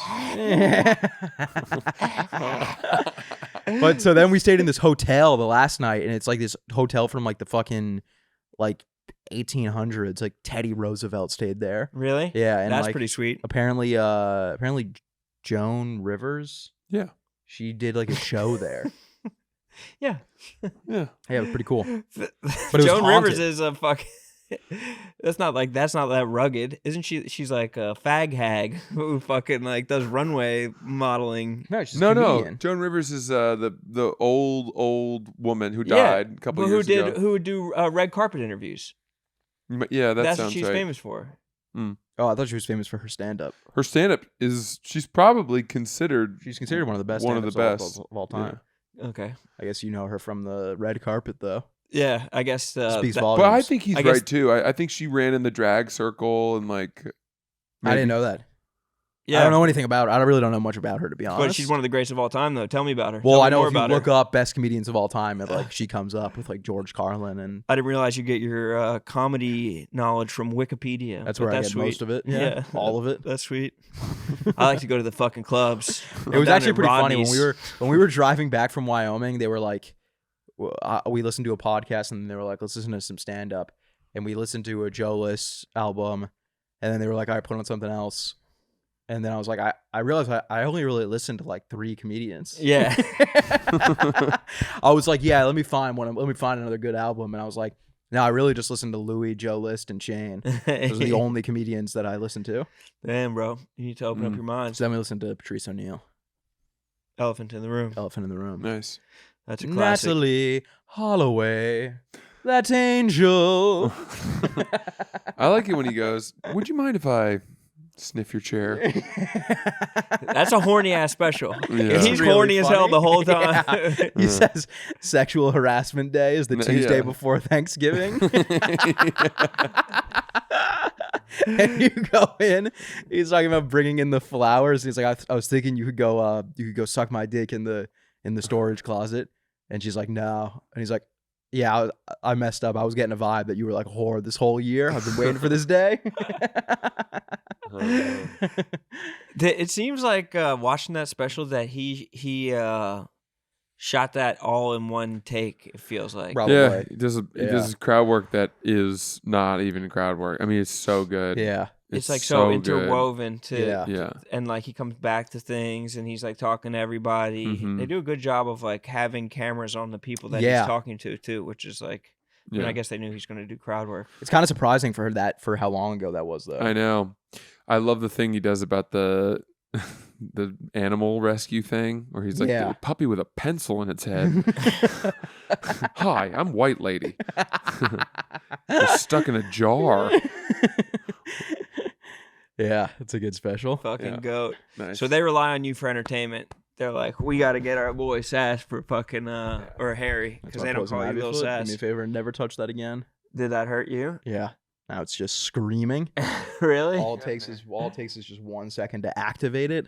But so then we stayed in this hotel the last night, and it's like this hotel from like the fucking like 1800s. Like Teddy Roosevelt stayed there. Really? Yeah, and That's like, pretty sweet. apparently Joan Rivers, Yeah. she did like a show there. Yeah. Yeah. Yeah, it was pretty cool. But was Joan haunted. Rivers is a fucking. That's not that rugged, isn't she? She's like a fag hag who fucking like does runway modeling. No, she's a No. comedian. Joan Rivers is the old woman who died a couple But years ago. who would do red carpet interviews? Yeah, that That's sounds what she's right. famous for. Oh, I thought she was famous for her stand-up. Her stand-up she's probably considered She's considered one of the best one of the stand-ups best of all time. Okay. I guess you know her from the red carpet, though. Yeah, I guess. Speaks that- volumes. But I think he's I guess- right too. I think she ran in the drag circle and like. I didn't know that. Yeah. I don't know anything about her. I really don't know much about her, to be honest. But she's one of the greats of all time, though. Tell me about her. Well, Tell me I know more if you about look her. up best comedians of all time, and like she comes up with like George Carlin, and I didn't realize you get your comedy knowledge from Wikipedia. that's but where I get sweet. most of it. Yeah. all of it. That's sweet. I like to go to the fucking clubs. It was Down actually at pretty funny Rodney's. when we were driving back from Wyoming. They were like, we listened to a podcast, and they were like, let's listen to some stand up, and we listened to a Joe List album, and then they were like, all right, put on something else. And then I was like, I realized I only really listened to like 3 comedians. Yeah. I was like, yeah, let me find another good album. And I was like, no, I really just listened to Louis, Joe List, and Shane. Those are the only comedians that I listened to. Damn, bro. You need to open up your mind. So then we listened to Patrice O'Neill, Elephant in the Room. Elephant in the Room. Nice. That's a classic. Natalie Holloway, that angel. I like it when he goes, "Would you mind if I sniff your chair?" That's a horny ass special. Yeah. He's really horny as hell funny. the whole time. Yeah. He says Sexual Harassment Day is the Tuesday Yeah. before Thanksgiving. And you go in, he's talking about bringing in the flowers. He's like, I was thinking you could go suck my dick in the storage closet. And she's like, no. And he's like, yeah, I messed up. I was getting a vibe that you were like a whore this whole year. I've been waiting for this day. It seems like watching that special that he shot that all in one take. It feels like. Probably. Yeah, he does Yeah. does crowd work that is not even crowd work. I mean, it's so good. Yeah. It's like so good. interwoven to, Yeah. Yeah. and like he comes back to things and he's like talking to everybody. Mhm. They do a good job of like having cameras on the people that Yeah. he's talking to too, which is like. I mean, Yeah. I guess they knew he's going to do crowd work. It's kind of surprising for how long ago that was, though. I know. I love the thing he does about the animal rescue thing, where he's like, Yeah. a puppy with a pencil in its head. Hi, I'm White Lady. They're stuck in a jar. Yeah, it's a good special. Fucking Yeah. goat. Nice. So they rely on you for entertainment. They're like, we got to get our boy Sass for fucking or Harry, because they don't call you Little Do Sass. me a favor and never touch that again. Did that hurt you? Yeah. Now it's just screaming. Really? All it takes is just 1 second to activate it.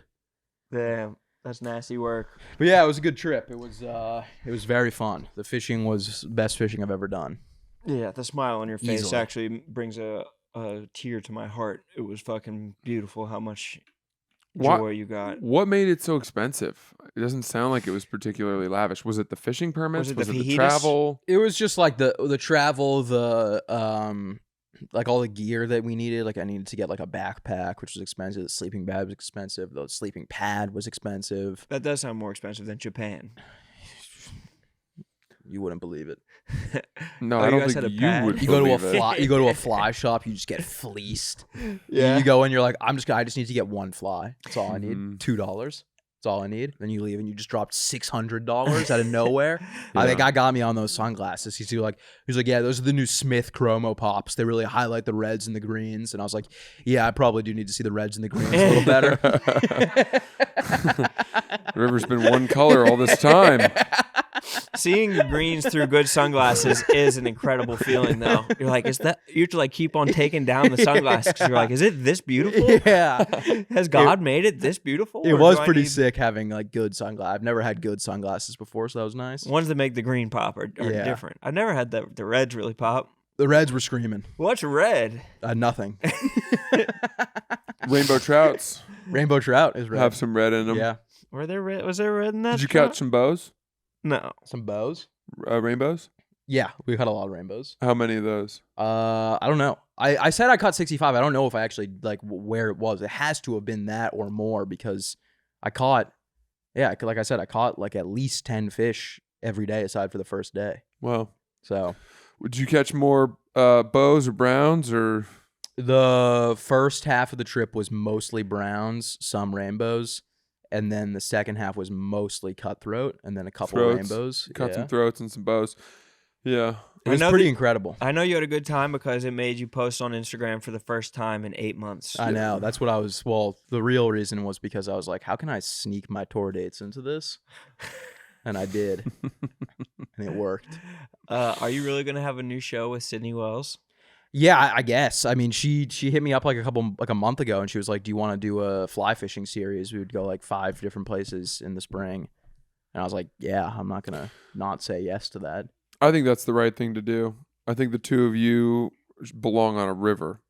Damn, that's nasty work. But yeah, it was a good trip. It was very fun. The fishing was the best fishing I've ever done. Yeah, the smile on your face Easily. actually brings a tear to my heart. It was fucking beautiful how much joy you got. What made it so expensive? It doesn't sound like it was particularly lavish. Was it the fishing permits? Was it the the fajitas? travel? It was just like the travel, like all the gear that we needed. Like I needed to get like a backpack, which was expensive. The sleeping bag was expensive. The sleeping pad was expensive. That does sound more expensive than Japan. You wouldn't believe it. No, Oh, I you don't guys had think a you pad? would. You go to a believe it. fly. You go to a fly shop. You just get fleeced. Yeah. You go in. You're like, I just need to get one fly. That's all I need. Mhm. $2. That's all I need. Then you leave and you just dropped $600 out of nowhere. I Yeah. think I got me on those sunglasses. He's like, yeah, those are the new Smith Chromo Pops. They really highlight the reds and the greens. And I was like, yeah, I probably do need to see the reds and the greens a little better. The river's been one color all this time. Seeing the greens through good sunglasses is an incredible feeling, though. You're like, is that? You have to like keep on taking down the sunglasses. 'Cause you're like, is it this beautiful? Yeah. Has God made it this beautiful? It Or was do I pretty need- sick having like good sunglasses. I've never had good sunglasses before, so that was nice. Ones that make the green pop are Yeah. different. I've never had the reds really pop. The reds were screaming. What's red? Nothing. Rainbow trouts Rainbow trout is red. have some red in them. Yeah. Were there red? Was there red in that? Did you trout? catch some bows? No. Some bows. Rainbows? Yeah, we caught a lot of rainbows. How many of those? I don't know. I said I caught 65. I don't know if I actually like where it was. It has to have been that or more because I caught, yeah, like I said, I caught like at least 10 fish every day aside for the first day. Well, So did you catch more bows or browns or? the first half of the trip was mostly browns, some rainbows, and then the second half was mostly cutthroat, and then a couple Throats. rainbows. Caught Yeah. some throats and some bows. Yeah. It was I know pretty that- incredible. I know you had a good time because it made you post on Instagram for the first time in 8 months. I know. That's what I was. Well, the real reason was because I was like, how can I sneak my tour dates into this? And I did. And it worked. Are you really gonna have a new show with Sydney Wells? Yeah, I guess. I mean, she hit me up like a month ago, and she was like, "Do you want to do a fly fishing series? We would go like 5 different places in the spring." And I was like, "Yeah, I'm not gonna not say yes to that." I think that's the right thing to do. I think the two of you belong on a river,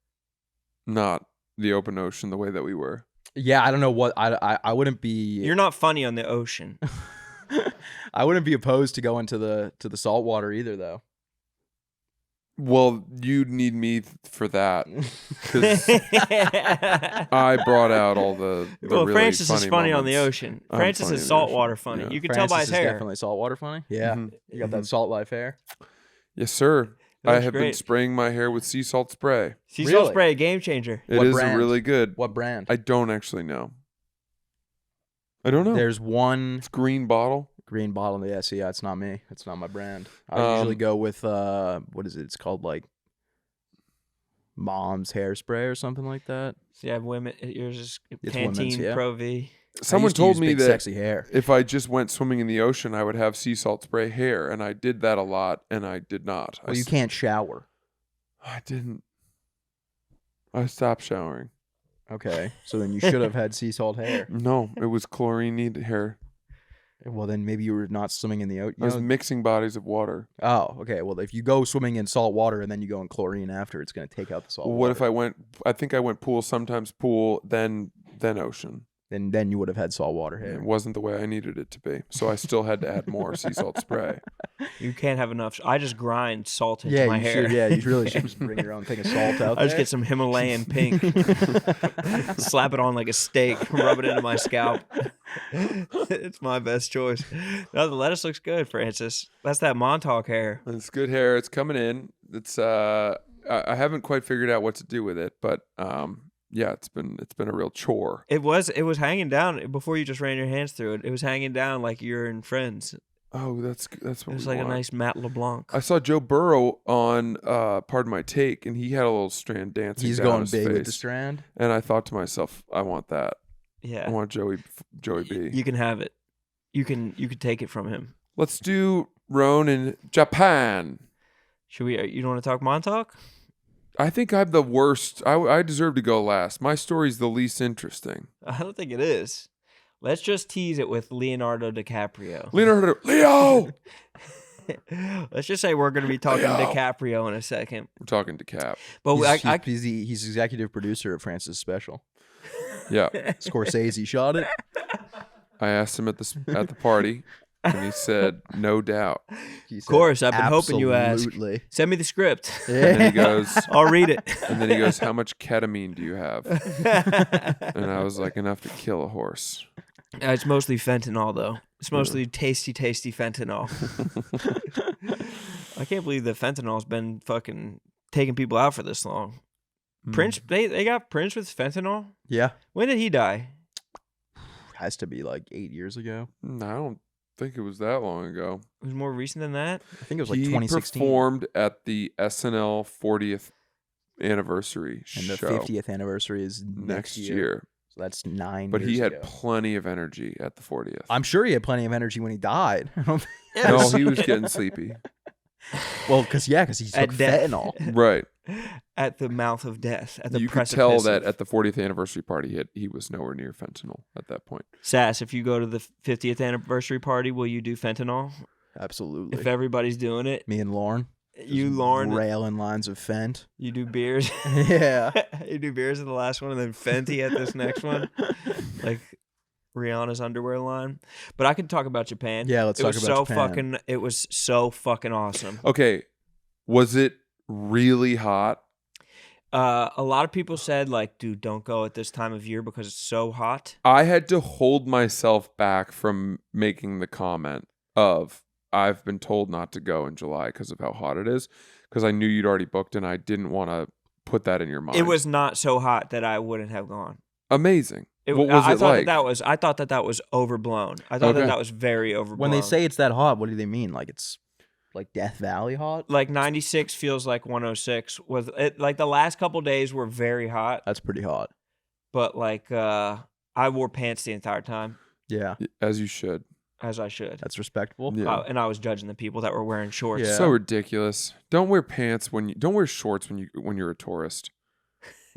not the open ocean the way that we were. Yeah, I don't know what I wouldn't be. You're not funny on the ocean. I wouldn't be opposed to going to the saltwater either, though. Well, you'd need me for that because I brought out all the well, really Francis is funny on the moments. ocean. I'm Francis funny is in the saltwater ocean. funny. Yeah. You can tell by Francis his is hair. definitely saltwater funny. Yeah, Mhm. you got that salt life hair. Yes, sir. It I looks have been great. spraying my hair with sea salt spray. Sea Really? salt spray, game changer. It What is brand? really good. What brand? I don't actually know. I don't know. There's one It's green bottle. green bottle. Yeah, see, yeah, it's not me. It's not my brand. I Um, usually go with what is it? It's called like Mom's hairspray or something like that. So you have women. Yours is It's women's, Pantene yeah. Pro V. I Someone used to told use me big, that sexy hair. if I just went swimming in the ocean, I would have sea salt spray hair, and I did that a lot, and I did not. Well, you can't shower. I didn't. I stopped showering. Okay, so then you should have had sea salt hair. No, it was chlorine hair. Well, then maybe you were not swimming in the I was ocean. mixing bodies of water. Oh, okay. Well, if you go swimming in salt water and then you go in chlorine after, it's going to take out the salt Well, water. what if I went? I think I went pool, sometimes pool, then ocean. Then you would have had salt water And hair. it wasn't the way I needed it to be, so I still had to add more sea salt spray. You can't have enough. I just grind salt into Yeah, my you hair. should. Yeah, you really should just bring your own thing of salt out I just there. get some Himalayan pink, slap it on like a steak, rub it into my scalp. It's my best choice. No, the lettuce looks good, Francis. That's that Montauk hair. It's good hair. It's coming in. It's I haven't quite figured out what to do with it, but yeah, it's been a real chore. It was hanging down before you just ran your hands through it. It was hanging down like you're in Friends. Oh, that's It what was we like want. a nice Matt LeBlanc. I saw Joe Burrow on Pardon My Take, and he had a little strand dancing. He's down going his big face. with the strand. And I thought to myself, I want that. I Yeah, want Joey B. you can have it. You can take it from him. Let's do Rone in Japan. Should we? You don't want to talk Montauk? I think I'm the worst. I deserve to go last. My story's the least interesting. I don't think it is. Let's just tease it with Leonardo DiCaprio. Leo! Let's just say we're going to be talking Leo! DiCaprio in a second. We're talking to Cap. But He's executive producer of Francis Special. Yeah. Scorsese shot it. I asked him at the party, and he said, no doubt. He said, Of course, I've been hoping you ask. absolutely. Send me the script. And then he goes, I'll read it. and then he goes, how much ketamine do you have? And I was like, enough to kill a horse. It's mostly fentanyl, though. It's mostly tasty fentanyl. I can't believe the fentanyl's been fucking taking people out for this long. Prince, they got Prince with fentanyl? Yeah. When did he die? Has to be like 8 years ago. No, I don't think it was that long ago. It was more recent than that? I think it was like He 2016. performed at the SNL 40th anniversary And the show 50th anniversary is next year. So that's 9 But years he had ago. plenty of energy at the 40th. I'm sure he had plenty of energy when he died. No, he was getting sleepy. Well, because he took At death. fentanyl. Right. At the mouth of death. At the You could precipice tell of- that at the 40th anniversary party, he was nowhere near fentanyl at that point. Sass, if you go to the 50th anniversary party, will you do fentanyl? Absolutely. If everybody's doing it, Me and Lauren. you, just Lauren, railing lines of Fent. you do beers. Yeah. You do beers at the last one and then Fenty at this next one. Like Rihanna's underwear line. But I can talk about Japan. Yeah, let's it talk was about so Japan. It was so fucking awesome. Okay. Was it really hot? A lot of people said, like, dude, don't go at this time of year because it's so hot. I had to hold myself back from making the comment of I've been told not to go in July because of how hot it is, because I knew you'd already booked and I didn't want to put that in your mind. It was not so hot that I wouldn't have gone. amazing. What was I it thought like? I thought that was overblown. I thought Okay. that was very overblown. When they say it's that hot, what do they mean? Like it's like Death Valley hot? like 96 feels like 106, was it like the last couple days were very hot, That's pretty hot. but like I wore pants the entire time, Yeah, As you should. as I should. that's respectable. Yeah. And I was judging the people that were wearing shorts. Yeah. So ridiculous. Don't wear pants don't wear shorts when you're a tourist.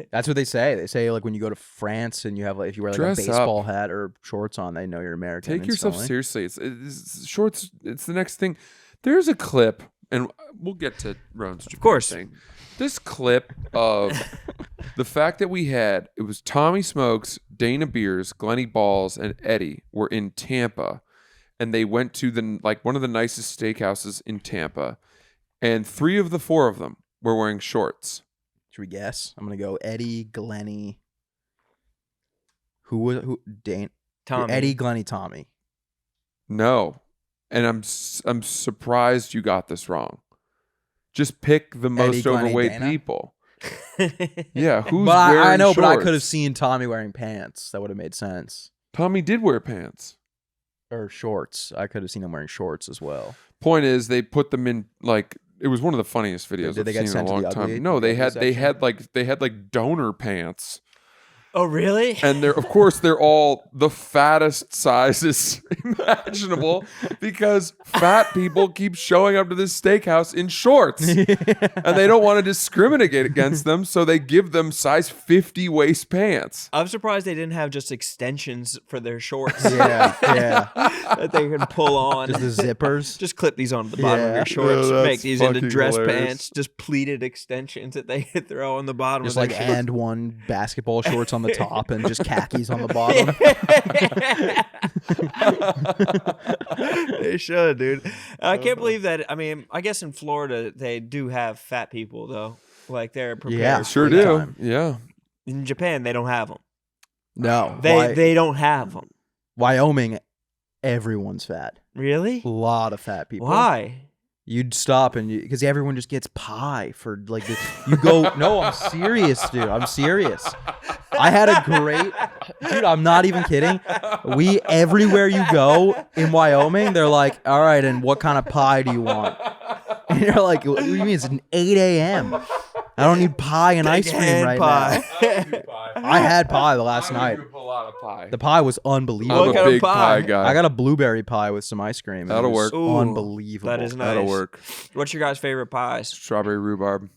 That's what they say. They say like when you go to France and you have like if you wear like Dress a up. baseball hat or shorts on, they know you're American. Take yourself instantly. seriously. It's shorts. It's the next thing. There's a clip, and we'll get to Rone's Japan course. thing. This clip of the fact that it was Tommy Smokes, Dana Beers, Glenny Balls, and Eddie were in Tampa, and they went to one of the nicest steakhouses in Tampa, and 3 of the 4 of them were wearing shorts. Should we guess? I'm gonna go Eddie, Glenny. Who? Dane. Tommy. Eddie, Glenny, Tommy. No, and I'm surprised you got this wrong. Just pick the most Glenny, overweight Dana? people. Yeah, who's But wearing I know, but I shorts? could have seen Tommy wearing pants. That would have made sense. Tommy did wear pants. Or shorts. I could have seen him wearing shorts as well. Point is, they put them in it was one of the funniest videos Did they I've get seen in sent a to the long ugly- time. No, the they ugly had like donor pants, Oh, really? and they're all the fattest sizes imaginable because fat people keep showing up to this steakhouse in shorts, and they don't want to discriminate against them, so they give them size 50 waist pants. I'm surprised they didn't have just extensions for their shorts Yeah, yeah. that they could pull on. Just the zippers. Just clip these onto the bottom of Yeah. your shorts. Yeah, Make that's these into fucking dress hilarious. pants. Just pleated extensions that they could throw on the bottom Just of like their shorts. and one basketball shorts on the top and just khakis on the bottom. They should, dude. I can't believe that. I mean, I guess in Florida they do have fat people though. Like they're prepared. Yeah, Sure big do. time. Yeah. In Japan, they don't have them. No. They don't have them. Wyoming, everyone's fat. Really? A lot of fat people. Why? You'd stop and because everyone just gets pie for like this. You go, no, I'm serious, dude. I'm serious. I had a great, dude, I'm not even kidding. Everywhere you go in Wyoming, they're like, all right, and what kind of pie do you want? And you're like, what do you mean? It's an 8 a.m. I don't need pie and ice cream right now. I had pie last night. A lot of pie. The pie was unbelievable. I'm a big pie guy. I got a blueberry pie with some ice cream. That'll work. Ooh, Unbelievable. that is nice. That'll work. What's your guys' favorite pies? Strawberry rhubarb,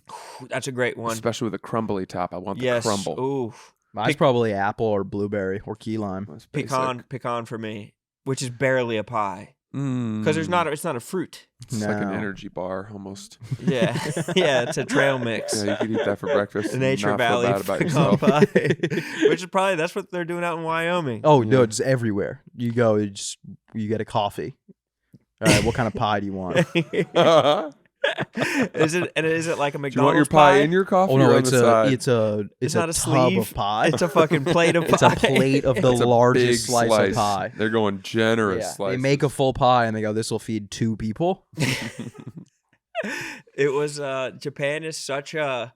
That's a great one. especially with a crumbly top. I want the Yes. crumble. Ooh. Mine's probably apple or blueberry or key lime. That's basic. Pecan for me, which is barely a pie because it's not a fruit. It's like an No. energy bar almost. Yeah, yeah, it's a trail mix. Yeah, you could eat that for breakfast. The and Nature not Valley feel bad about pecan yourself. pie, which is probably that's what they're doing out in Wyoming. Oh, no, it's everywhere. You go, you get a coffee. All right, what kind of pie do you want? Is it like a McDonald's Do you want your pie in your coffee Oh or no, on it's the side? it's not a a tub sleeve. of pie. It's a fucking plate of pie. It's a plate of the It's a big largest slice of pie. They're going generous Yeah. slices. They make a full pie and they go, "This will feed 2 people." It was Japan is such a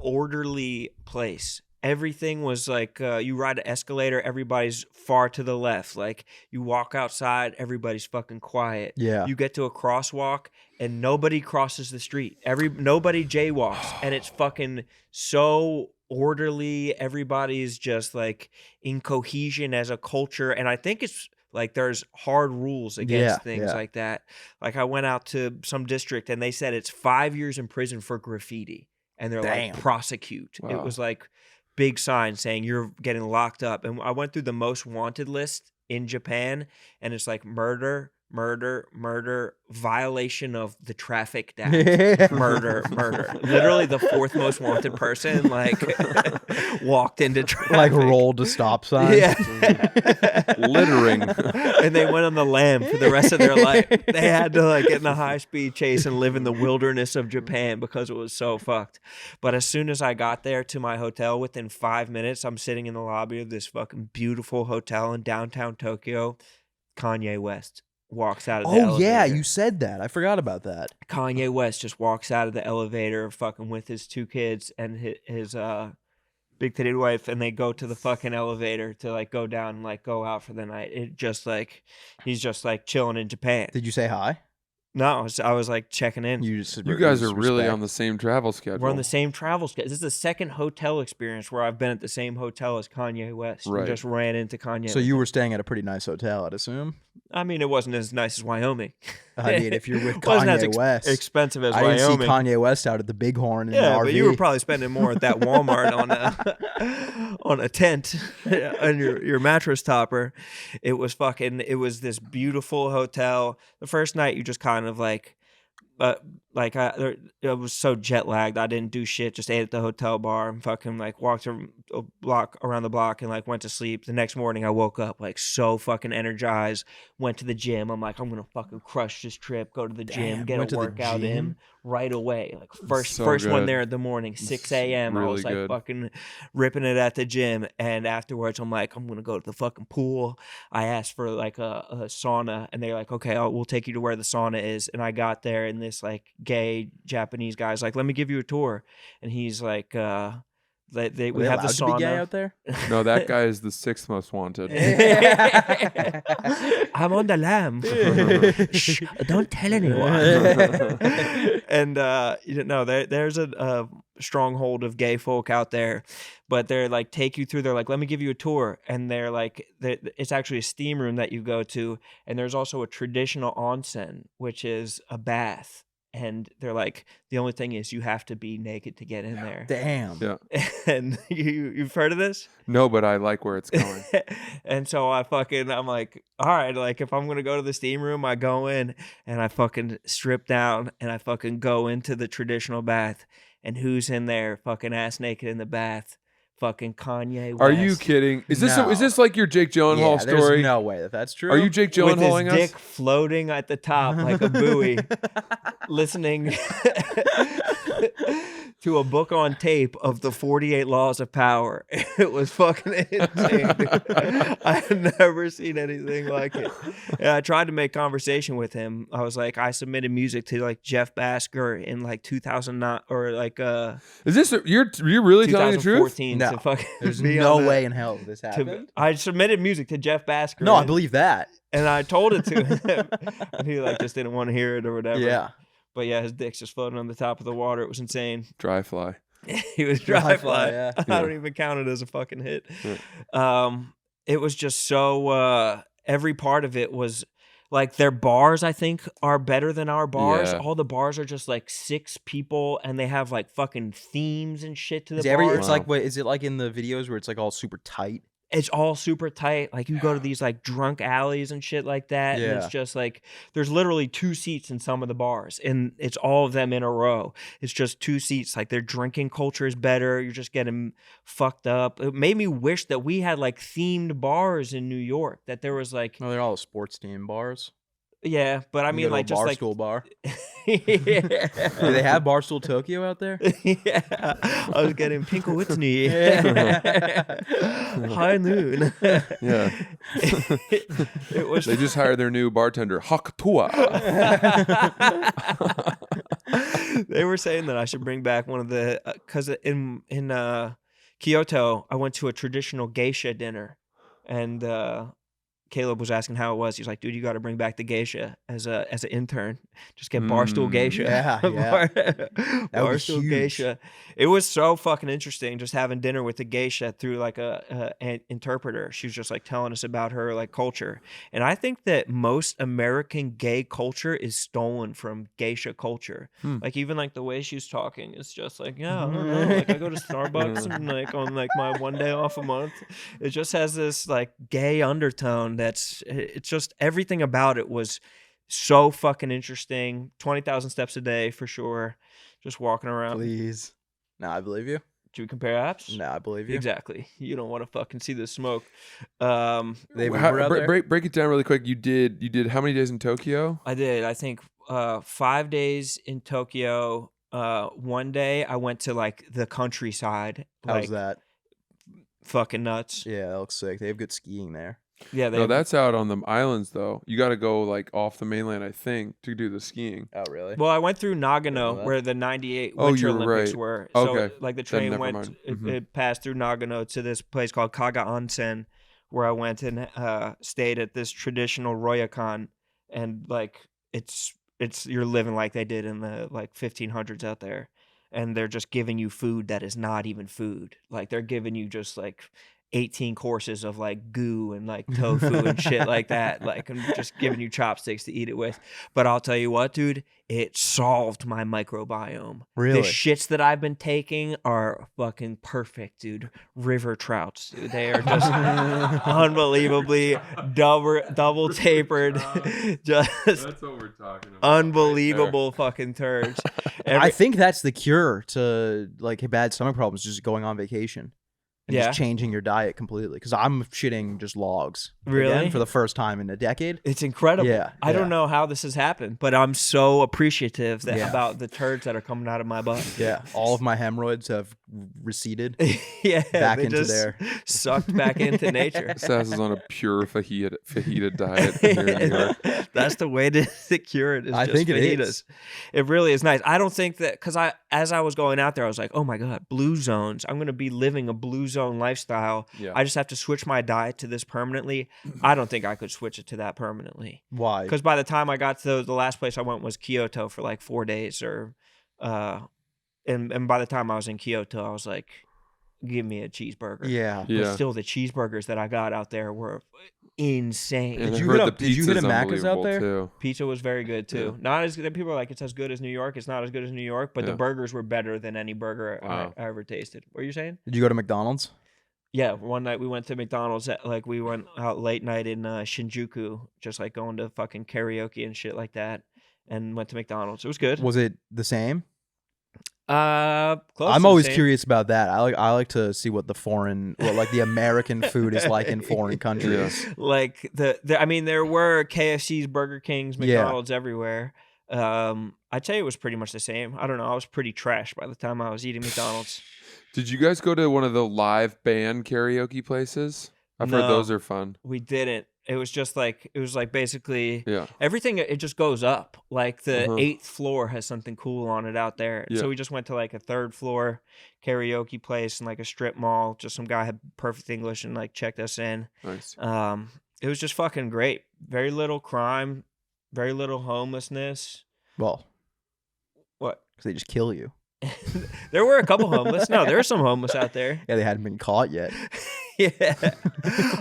orderly place. Everything was like you ride an escalator, everybody's far to the left. Like you walk outside, everybody's fucking quiet. Yeah. You get to a crosswalk and nobody crosses the street. Nobody jaywalks, and it's fucking so orderly. Everybody's just like in cohesion as a culture, and I think it's like there's hard rules against things like that. Like I went out to some district and they said it's 5 years in prison for graffiti, and they're like prosecute. Wow. It was like big sign saying you're getting locked up. And I went through the most wanted list in Japan, and it's like murder, violation of the traffic act, murder. Literally the 4th most wanted person like walked into traffic. Like rolled a stop sign. Yeah. Littering. And they went on the lam for the rest of their life. They had to like get in a high-speed chase and live in the wilderness of Japan because it was so fucked. But as soon as I got there to my hotel, within 5 minutes, I'm sitting in the lobby of this fucking beautiful hotel in downtown Tokyo. Kanye West walks out of the elevator. Oh yeah, you said that. I forgot about that. Kanye West just walks out of the elevator fucking with his 2 kids and his big titty wife, and they go to the fucking elevator to like go down and like go out for the night. It just like he's just like chilling in Japan. Did you say hi? No, I was like checking in. You guys are really on the same travel schedule. We're on the same travel schedule. This is the second hotel experience where I've been at the same hotel as Kanye West. Right. And just ran into Kanye. So you were staying at a pretty nice hotel, I'd assume. I mean, it wasn't as nice as Wyoming. I mean, if you're with It wasn't as Kanye West, expensive as I Wyoming. didn't see Kanye West out at the Bighorn in Yeah, an RV. but you were probably spending more at that Walmart on a tent on your mattress topper. It was this beautiful hotel. The first night you just kind of like, I was so jet lagged. I didn't do shit. Just ate at the hotel bar and fucking like walked around the block and like went to sleep. The next morning I woke up like so fucking energized. Went to the gym. I'm like, I'm gonna fucking crush this trip. Go to the gym, get a workout in right away. Like first one there in the morning, 6 a.m. Really I was like good. fucking ripping it at the gym. And afterwards I'm like, I'm gonna go to the fucking pool. I asked for like a sauna, and they're like, okay, we'll take you to where the sauna is. And I got there, and this like gay Japanese guy's like, let me give you a tour. And he's like, we have the sauna. To be gay out there? No, that guy is the 6th most wanted. I'm on the lam. Shh, don't tell anyone. And there's a stronghold of gay folk out there, but they're like take you through. They're like, let me give you a tour, and they're like, it's actually a steam room that you go to, and there's also a traditional onsen, which is a bath. And they're like, the only thing is you have to be naked to get in there. Damn. Yeah. And you've heard of this? No, but I like where it's going. And so I'm like, all right, like if I'm going to go to the steam room, I go in and I fucking strip down and I fucking go into the traditional bath. And who's in there fucking ass naked in the bath? Fucking Kanye West. Are you kidding? Is this like your Jake Gyllenhaal story? There's no way that's true. Are you Jake with Gyllenhaaling his us? dick floating at the top like a buoy, listening to a book on tape of the 48 Laws of Power. It was fucking insane, dude. I had never seen anything like it. And I tried to make conversation with him. I was like, I submitted music to like Jeff Basker in like 2009 or like Is this you're really telling the truth? 2014 No. to fucking There's be no on the- way in hell this happened. I submitted music to Jeff Basker. No, I believe that. And I told it to him. And he like just didn't want to hear it or whatever. Yeah. But yeah, his dick's just floating on the top of the water. It was insane. Dry fly. He was Dry dry fly, fly. yeah. I don't even count it as a fucking hit. Yeah. It was just so every part of it was like their bars, I think, are better than our bars. Yeah. All the bars are just like 6 people and they have like fucking themes and shit to the Is bars. it's like, wait, is it like in the videos where it's like all super tight? It's all super tight. Like you go to these like drunk alleys and shit like that. And it's Yeah. just like there's literally 2 seats in some of the bars and it's all of them in a row. It's just 2 seats. Like their drinking culture is better. You're just getting fucked up. It made me wish that we had like themed bars in New York. That there was like No, they're all sports team bars. yeah, but I You mean go to like a just like Barstool bar. yeah. Do they have Barstool Tokyo out there? Yeah, I was getting Pinkelwitzney. High noon. Yeah. It was. They just hired their new bartender, Haktua. They were saying that I should bring back one of the because in Kyoto I went to a traditional geisha dinner, and Caleb was asking how it was. He's like, dude, you got to bring back the geisha as an intern. Just get Barstool geisha. Yeah, yeah. That would be Barstool huge. geisha. It was so fucking interesting just having dinner with the geisha through like an interpreter. She was just like telling us about her like culture. And I think that most American gay culture is stolen from geisha culture. Like even like the way she's talking, it's just like, yeah, I don't know. Like I go to Starbucks and like on like my one day off a month, it just has this like gay undertone. It's just everything about it was so fucking interesting. 20,000 steps a day for sure. Just walking around. Please. No, I believe you. Should we compare apps? No, I believe you. Exactly. You don't want to fucking see the smoke. They How- Uber out there? break it down really quick. You did how many days in Tokyo? I did. I think 5 days in Tokyo. One day I went to like the countryside. How's Like that? fucking nuts. Yeah, that looks sick. They have good skiing there. Yeah, No, that's out on the islands though. You got to go like off the mainland, I think, to do the skiing. Oh, really? Well, I went through Nagano that. where the 98 Oh, Winter you were Olympics right. were. Okay. So like the Then train never went, mind. it passed through Nagano to this place called Kaga Onsen where I went and stayed at this traditional ryokan. And like, it's you're living like they did in the like 1500s out there. And they're just giving you food that is not even food. Like they're giving you just like 18 courses of like goo and like tofu and shit like that. Like I'm just giving you chopsticks to eat it with. But I'll tell you what, dude, it solved my microbiome. Really? The shits that I've been taking are fucking perfect, dude. River trouts. Dude. They are just unbelievably double tapered. Just what we're talking about. unbelievable fucking turds. I think that's the cure to like bad stomach problems, just going on vacation. And Yeah. just changing your diet completely. Because I'm shitting just logs. Really? Again, for the first time in a decade. It's incredible. Yeah, I yeah. don't know how this has happened, but I'm so appreciative Yeah. about the turds that are coming out of my butt. Yeah. All of my hemorrhoids have receded Yeah, back they into just there. sucked back into nature. Sass is on a pure fajita diet here in New York. That's the way to cure it. Is I just think it fajitas. is. It really is nice. I don't think that because as I was going out there, I was like, oh my god, blue zones. I'm going to be living a blue zone lifestyle. Yeah. I just have to switch my diet to this permanently. I don't think I could switch it to that permanently. Why? Because by the time I got to the last place I went was Kyoto for like 4 days, and by the time I was in Kyoto, I was like, give me a cheeseburger. Yeah. But Yeah. still, the cheeseburgers that I got out there were insane. And Did I you heard hit the up- did you hit pizza's a Macca's out unbelievable, there? Too. Pizza was very good too. Not as good. People are like, it's as good as New York. It's not as good as New York, but the Yeah. burgers were better than any burger Wow. I ever tasted. What are you saying? Did you go to McDonald's? Yeah, one night we went to McDonald's. Like we went out late night in Shinjuku, just like going to fucking karaoke and shit like that, and went to McDonald's. It was good. Was it the same? Close to I'm the always same. curious about that. I like to see what the American food is like in foreign countries. Like I mean, there were KFCs, Burger Kings, Yeah. McDonald's everywhere. I'd say it was pretty much the same. I don't know. I was pretty trashed by the time I was eating McDonald's. Did you guys go to one of the live band karaoke places? I've heard those are fun. We didn't. It was just like basically Yeah. everything. It just goes up. Like the Uh-huh. 8th floor has something cool on it out there. Yeah. So we just went to like a 3rd floor karaoke place in like a strip mall. Just some guy had perfect English and like checked us in. Nice. It was just fucking great. Very little crime, very little homelessness. Well, What? because they just kill you. There were a couple homeless. No, there were some homeless out there. Yeah, they hadn't been caught yet. Yeah.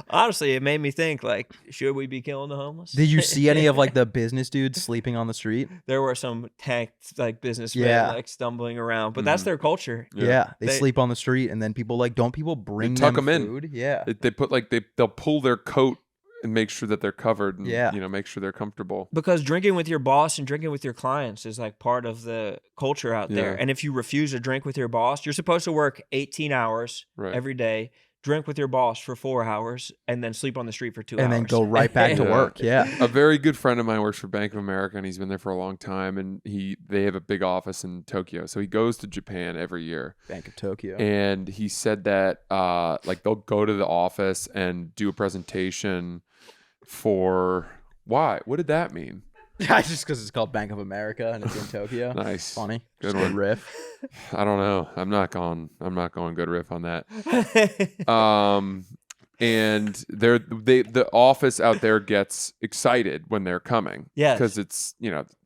Honestly, it made me think, like, should we be killing the homeless? Did you see any of like the business dudes sleeping on the street? There were some tanked like businessmen Yeah. like stumbling around, but that's their culture. Yeah, they They- sleep on the street, and then people like, don't people bring tuck them 'em in. food? Yeah, They put like they'll pull their coat and make sure that they're covered and Yeah. make sure they're comfortable. Because drinking with your boss and drinking with your clients is like part of the culture out there. Yeah. And if you refuse to drink with your boss, you're supposed to work 18 hours Right. every day, drink with your boss for 4 hours, and then sleep on the street for 2 hours. and then go right back to Yeah. work. Yeah, A very good friend of mine works for Bank of America, and he's been there for a long time. And they have a big office in Tokyo, so he goes to Japan every year. Bank of Tokyo. And he said that like they'll go to the office and do a presentation for why? What did that mean? Just because it's called Bank of America and it's in Tokyo. Nice. Funny. Good Just one. riff. I don't know. I'm not going good riff on that. And the office out there gets excited when they're coming. Yes. Because it's,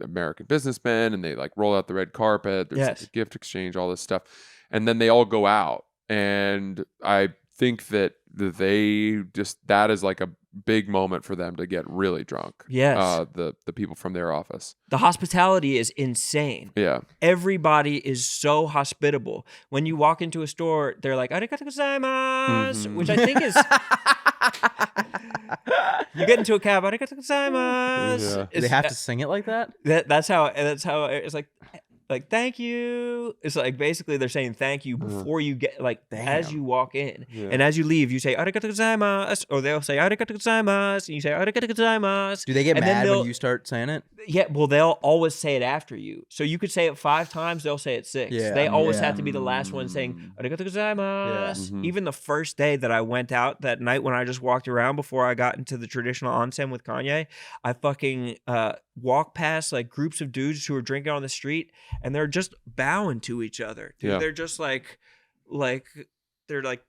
American businessmen and they like roll out the red carpet. There's like Yes. a gift exchange, all this stuff. And then they all go out. And I think that that is like a big moment for them to get really drunk. Yes. The people from their office. The hospitality is insane. Yeah. Everybody is so hospitable. When you walk into a store, they're like, "Arigato gozaimasu," Mhm. which I think is. You get into a cab, "Arigato gozaimasu." Yeah. Do they have to sing it like that? That's how it's like thank you. It's like basically they're saying thank you before you get as Damn. you walk in. Yeah. And as you leave, you say "Arigato gozaimasu," or they'll say "Arigato gozaimasu," and you say "Arigato gozaimasu." Do they get And then mad when they'll- you start saying it? Yeah, well, they'll always say it after you. So you could say it 5 times, they'll say it 6. Yeah, They always yeah. have to be the last one saying "Arigato gozaimasu." Mhm. Even the first day that I went out that night when I just walked around before I got into the traditional onsen with Kanye, I fucking walked past like groups of dudes who were drinking on the street, and they're just bowing to each other. Dude, Yeah. they're just like they're like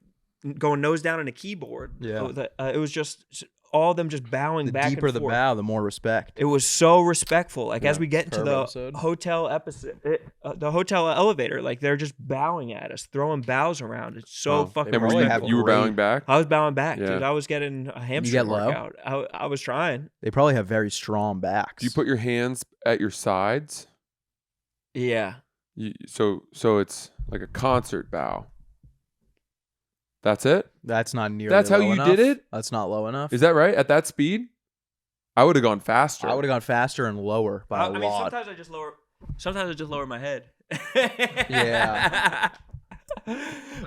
going nose down on a keyboard. Yeah. It was just all of them just bowing The back deeper and the forth. bow, the more respect. It was so respectful. Like as Yeah. we get into Curb the episode. hotel episode, the hotel elevator, like they're just bowing at us, throwing bows around. It's so Wow. fucking They And were probably you, have you were great- bowing back? I was bowing back, Yeah. dude. I was getting a hamstring get low? workout. I was trying. They probably have very strong backs. Do you put your hands at your sides? Yeah. So it's like a concert bow. That's it? That's not nearly. That's how low you enough. did it? That's not low enough. Is that right? At that speed? I would have gone faster. I would have gone faster and lower by a I mean, lot. sometimes I just lower my head. Yeah.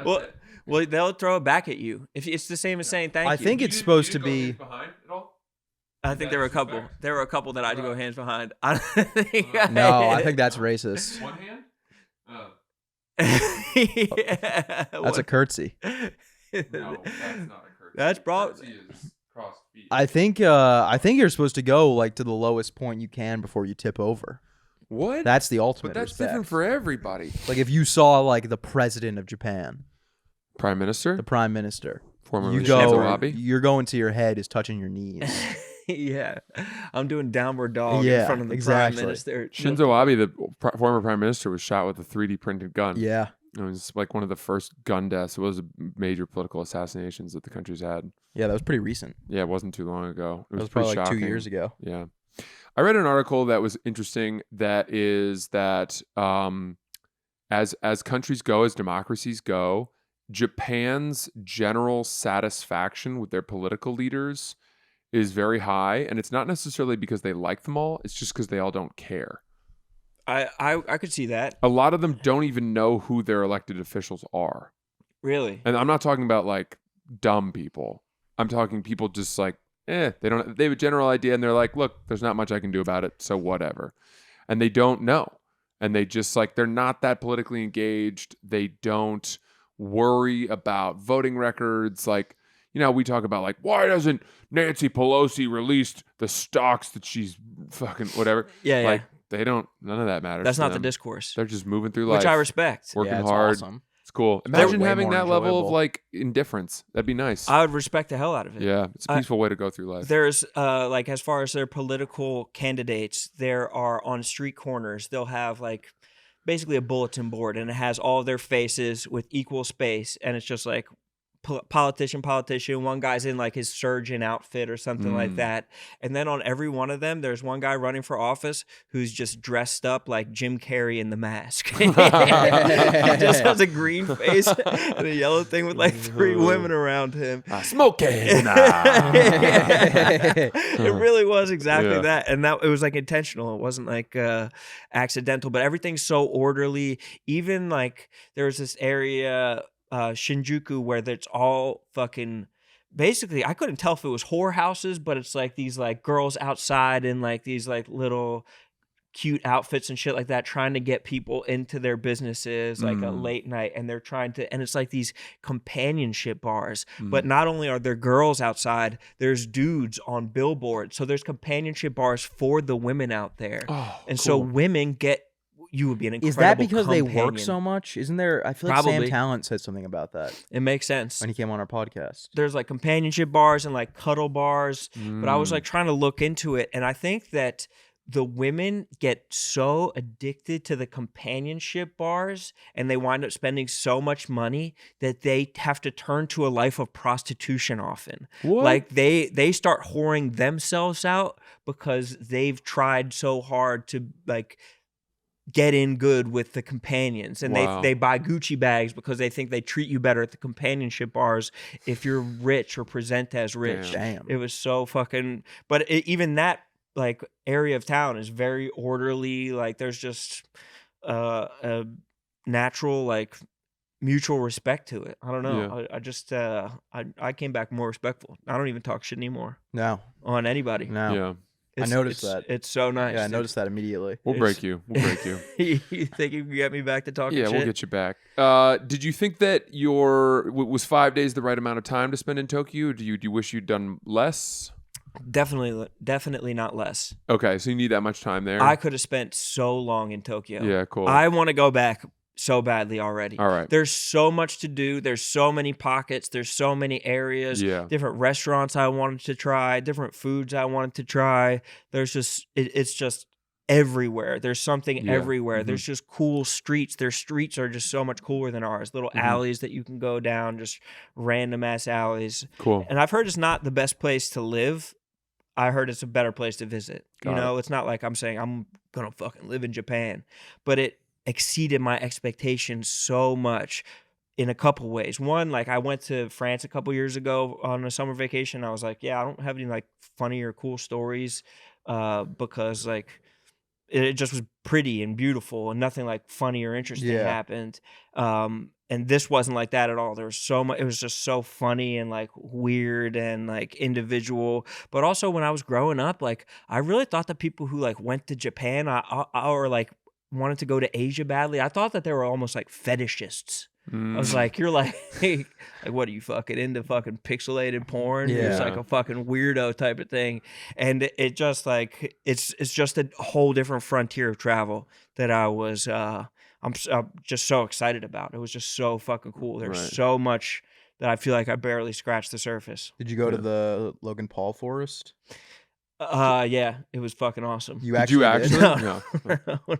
Well, they'll throw it back at you. If it's the same as saying thank you. I think it's supposed to be. behind at all? I think there were a couple. Disrespect. There were a couple that I had to go hands behind. I don't think. No, I think that's racist. One hand? Yeah, That's a curtsy. No, that's not a curtsy. That's Curtsy is crossed feet. I think you're supposed to go like to the lowest point you can before you tip over. What? That's the ultimate but that's respect. different for everybody. Like if you saw like the president of Japan, Prime Minister? the prime minister, Former you Shinzo go, Abe? you're going to your head is touching your knees. Yeah, I'm doing downward dog in Yeah, front of the exactly. prime minister. Shinzo Abe, the former prime minister, was shot with a 3D printed gun. Yeah, It was like one of the first gun deaths. It was major political assassinations that the country's had. yeah, that was pretty recent. Yeah, it wasn't too long ago. It That was, was pretty probably like shocking. 2 years ago. Yeah. I read an article that was interesting that is that as countries go, as democracies go, Japan's general satisfaction with their political leaders is very high. And it's not necessarily because they like them all. It's just because they all don't care. I could see that. A lot of them don't even know who their elected officials are. Really. And I'm not talking about like dumb people. I'm talking people just like, they have a general idea and they're like, look, there's not much I can do about it. So whatever. and they don't know. And they just like, they're not that politically engaged. They don't worry about voting records. Like, you know, we talk about like, why doesn't Nancy Pelosi release the stocks that she's fucking whatever? Yeah, Like, they don't, none of that matters. That's to not the them. discourse. They're just moving through life. Which I respect. Working Yeah, it's hard. awesome. It's cool. They're Imagine way having more that level of enjoyable. like indifference. That'd be nice. I would respect the hell out of it. Yeah. It's a peaceful way to go through life. There's like as far as their political candidates, there are on street corners, they'll have like basically a bulletin board, and it has all their faces with equal space, and it's just like politician. One guy's in like his surgeon outfit or something like that, and then on every one of them, there's one guy running for office who's just dressed up like Jim Carrey in The Mask. He just has a green face and a yellow thing with like 3 women around him. Smoking. It really was exactly that, and that it was like intentional. It wasn't like accidental, but everything's so orderly. Even like there was this area, Shinjuku, where it's all fucking. Basically, I couldn't tell if it was whorehouses, but it's like these like girls outside in like these like little cute outfits and shit like that, trying to get people into their businesses like a late night, and they're trying to, and it's like these companionship bars, but not only are there girls outside, there's dudes on billboards, so there's companionship bars for the women out there. And so women get, you would be an incredible Is that because they work companion. so much? Isn't there? I feel like Probably. Sam Talent said something about that It makes sense. when he came on our podcast. There's like companionship bars and like cuddle bars, but I was like trying to look into it, and I think that the women get so addicted to the companionship bars, and they wind up spending so much money that they have to turn to a life of prostitution often. What? Like they start whoring themselves out because they've tried so hard to like get in good with the companions, and Wow. they buy Gucci bags because they think they treat you better at the companionship bars if you're rich or present as rich. Damn. It was so fucking, but even that like area of town is very orderly. Like there's just a natural like mutual respect to it. I don't know. I just I came back more respectful. I don't even talk shit anymore No, on anybody. no. Yeah. I noticed that. It's so nice. Yeah, I dude. noticed that immediately. We'll break you. We'll break you. You think you can get me back to talking Yeah, shit? we'll get you back. Did you think that was 5 days the right amount of time to spend in Tokyo? Do you wish you'd done less? Definitely not less. Okay, so you need that much time there. I could have spent so long in Tokyo. Yeah, cool. I want to go back so badly already. All right. There's so much to do. There's so many pockets. There's so many areas. Yeah. Different restaurants I wanted to try. Different foods I wanted to try. There's just it's just everywhere. There's something Yeah. everywhere. Mhm. There's just cool streets. Their streets are just so much cooler than ours. Little alleys that you can go down, just random ass alleys. Cool. And I've heard it's not the best place to live. I heard it's a better place to visit. Got You know, it's not like I'm saying I'm gonna fucking live in Japan, but it exceeded my expectations so much in a couple ways. One, like I went to France a couple years ago on a summer vacation. I was like, yeah, I don't have any like funny or cool stories because like it just was pretty and beautiful and nothing like funny or interesting Yeah. happened. And this wasn't like that at all. There was so much, it was just so funny and like weird and like individual. But also when I was growing up, like I really thought that people who like went to Japan or like wanted to go to Asia badly, I thought that they were almost like fetishists. I was like, you're like, like, what are you fucking into fucking pixelated porn? It's Yeah. like a fucking weirdo type of thing. And it just like, it's just a whole different frontier of travel that I was, I'm just so excited about. It was just so fucking cool. There's Right. so much that I feel like I barely scratched the surface. Did you go to the Logan Paul forest? Yeah, it was fucking awesome. You Did actually you did? actually? No. No.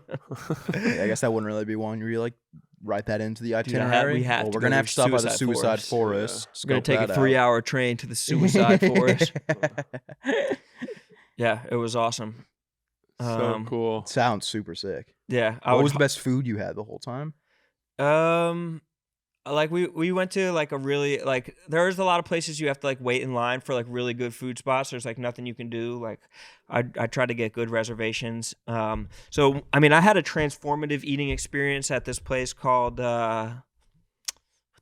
Yeah, I guess that wouldn't really be one. You like write that into the we itinerary. have Well, to we're go gonna to have to stop by the Suicide suicide Forest. forest. We're gonna scope take a that out. 3-hour train to the suicide forest. Yeah, it was awesome. So cool. Sounds super sick. Yeah, What was the best food you had the whole time? Like we went to like a really like there's a lot of places you have to like wait in line for like really good food spots. There's like nothing you can do. Like I tried to get good reservations. So I mean I had a transformative eating experience at this place called what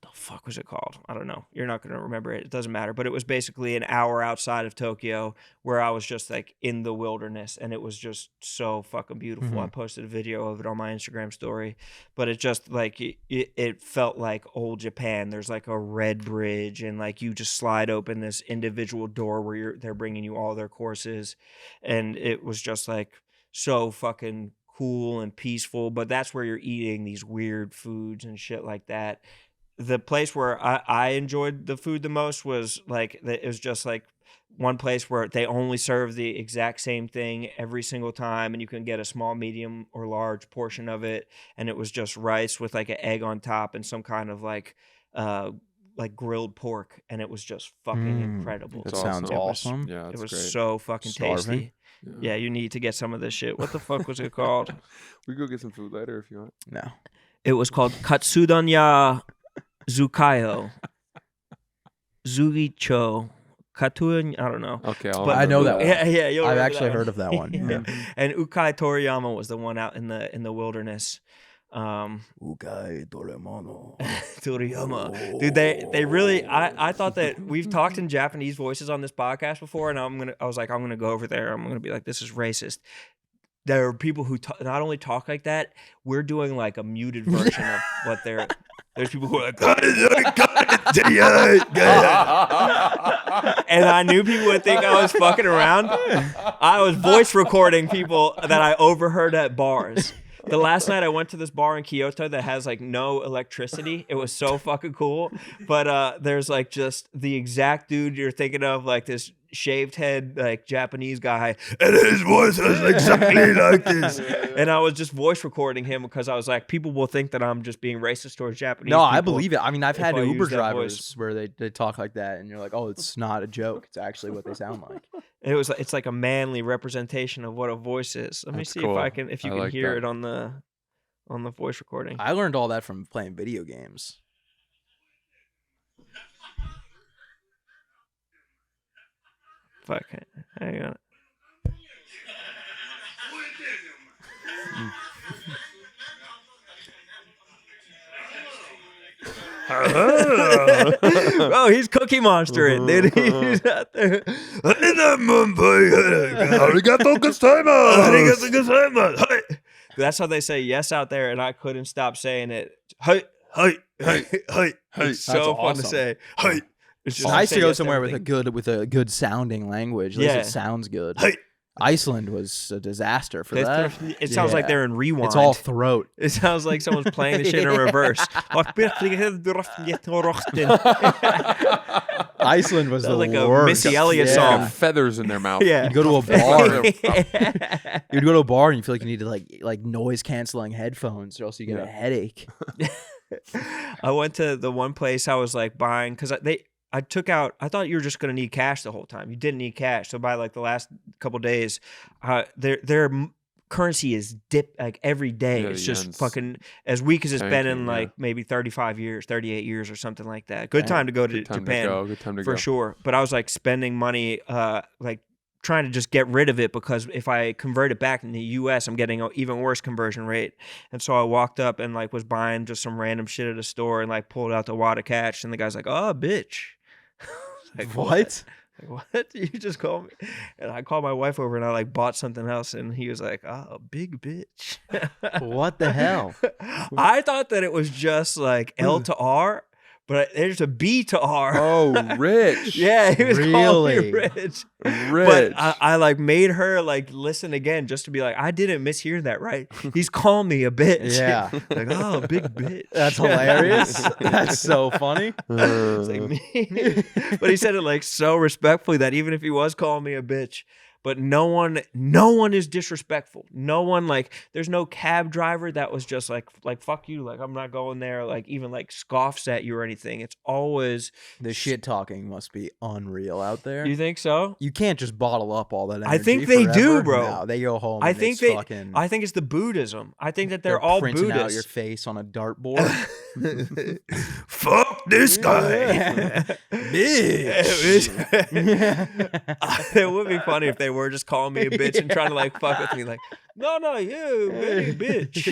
the fuck was it called? I don't know. You're not going to remember it. It doesn't matter. But it was basically an hour outside of Tokyo where I was just like in the wilderness, and it was just so fucking beautiful. I posted a video of it on my Instagram story, but it just like it felt like old Japan. There's like a red bridge, and like you just slide open this individual door where they're bringing you all their courses, and it was just like so fucking cool and peaceful. But that's where you're eating these weird foods and shit like that. The place where I enjoyed the food the most was like, it was just like one place where they only serve the exact same thing every single time, and you can get a small, medium, or large portion of it, and it was just rice with like an egg on top and some kind of like grilled pork, and it was just fucking incredible. That sounds awesome. Yeah, it was great. so fucking tasty. Yeah, you need to get some of this shit. What the fuck was it called? We go get some food later if you want. No. It was called Katsudanya Zukayo. Zugicho. Katun, I don't know. Okay, But I know that one. Yeah, you'll I've remember actually that one. heard of that one. Yeah. And Ukai Toriyama was the one out in the wilderness. Ukai Toriyama. Toriyama. Dude, they really I thought that we've talked in Japanese voices on this podcast before, and I was like, I'm gonna go over there. I'm gonna be like, this is racist. There are people who not only talk like that, we're doing like a muted version of what they're. There's people who are like, and I knew people would think I was fucking around. I was voice recording people that I overheard at bars. The last night I went to this bar in Kyoto that has like no electricity. It was so fucking cool. But there's like just the exact dude you're thinking of, like this shaved head, like Japanese guy, and his voice is exactly like this. And I was just voice recording him because I was like, people will think that I'm just being racist towards Japanese No, people. I believe it. I mean, I've had I Uber use that drivers voice. where they talk like that, and you're like, oh, it's not a joke. It's actually what they sound like. It's like a manly representation of what a voice is. Let me That's see cool. if you I can like hear that. it on the voice recording. I learned all that from playing video games. Fuck. Hang on. Oh, he's Cookie Monstering, dude. He's out there. That's how they say yes out there, and I couldn't stop saying it. Hey. It's so fun to awesome. say. Hey. It's It's just nice say to go yes somewhere with everything. a good sounding language. At least Yeah. it sounds good. Hey. Iceland was a disaster for that. It sounds like they're in rewind. It's all throat. It sounds like someone's playing the shit in reverse. Iceland was Sounds the like a worst. Missy Elliott Yeah. song. Feathers in their mouth. Yeah. You'd go to a bar. You'd go to a bar and you feel like you need to like noise canceling headphones, or else you get a headache. I went to the one place I was like buying because I took out. I thought you were just gonna need cash the whole time. You didn't need cash. So by like the last couple days, their currency is dipped like every day. Yeah, It's the just yen's fucking as weak as it's been tanking, in like yeah. maybe 35 years, 38 years or something like that. Good time to go to Good time Japan to go. Good time to for go. sure. But I was like spending money, like trying to just get rid of it because if I convert it back in the US, I'm getting an even worse conversion rate. And so I walked up and like was buying just some random shit at a store and like pulled out the wad of cash, and the guy's like, "Oh, bitch." Like, What? Like, what? You just called me? And I called my wife over and I like bought something else, and he was like, "Oh, big bitch." What the hell? I thought that it was just like L to R, but there's a B to R. Oh, Rich. Yeah, he was calling me Really? Rich. Rich. But I like made her like listen again just to be like, I didn't mishear that, right? He's calling me a bitch. Yeah. Like, oh, big bitch. That's hilarious. That's so funny. It's like me. But he said it like so respectfully that even if he was calling me a bitch, but no one is disrespectful. No one, like, there's no cab driver that was just like fuck you, like I'm not going there, like even like scoffs at you or anything. It's always The shit talking must be unreal out there. You think so? You can't just bottle up all that energy. I think they do, forever. bro. No, they go home. I and think it's they. fucking, I think it's the Buddhism. I think that they're they're all printing Buddhists. out your face on a dartboard. Fuck this guy, bitch. It would be funny if they were just calling me a bitch and trying to like fuck with me, like, no, you, hey, bitch.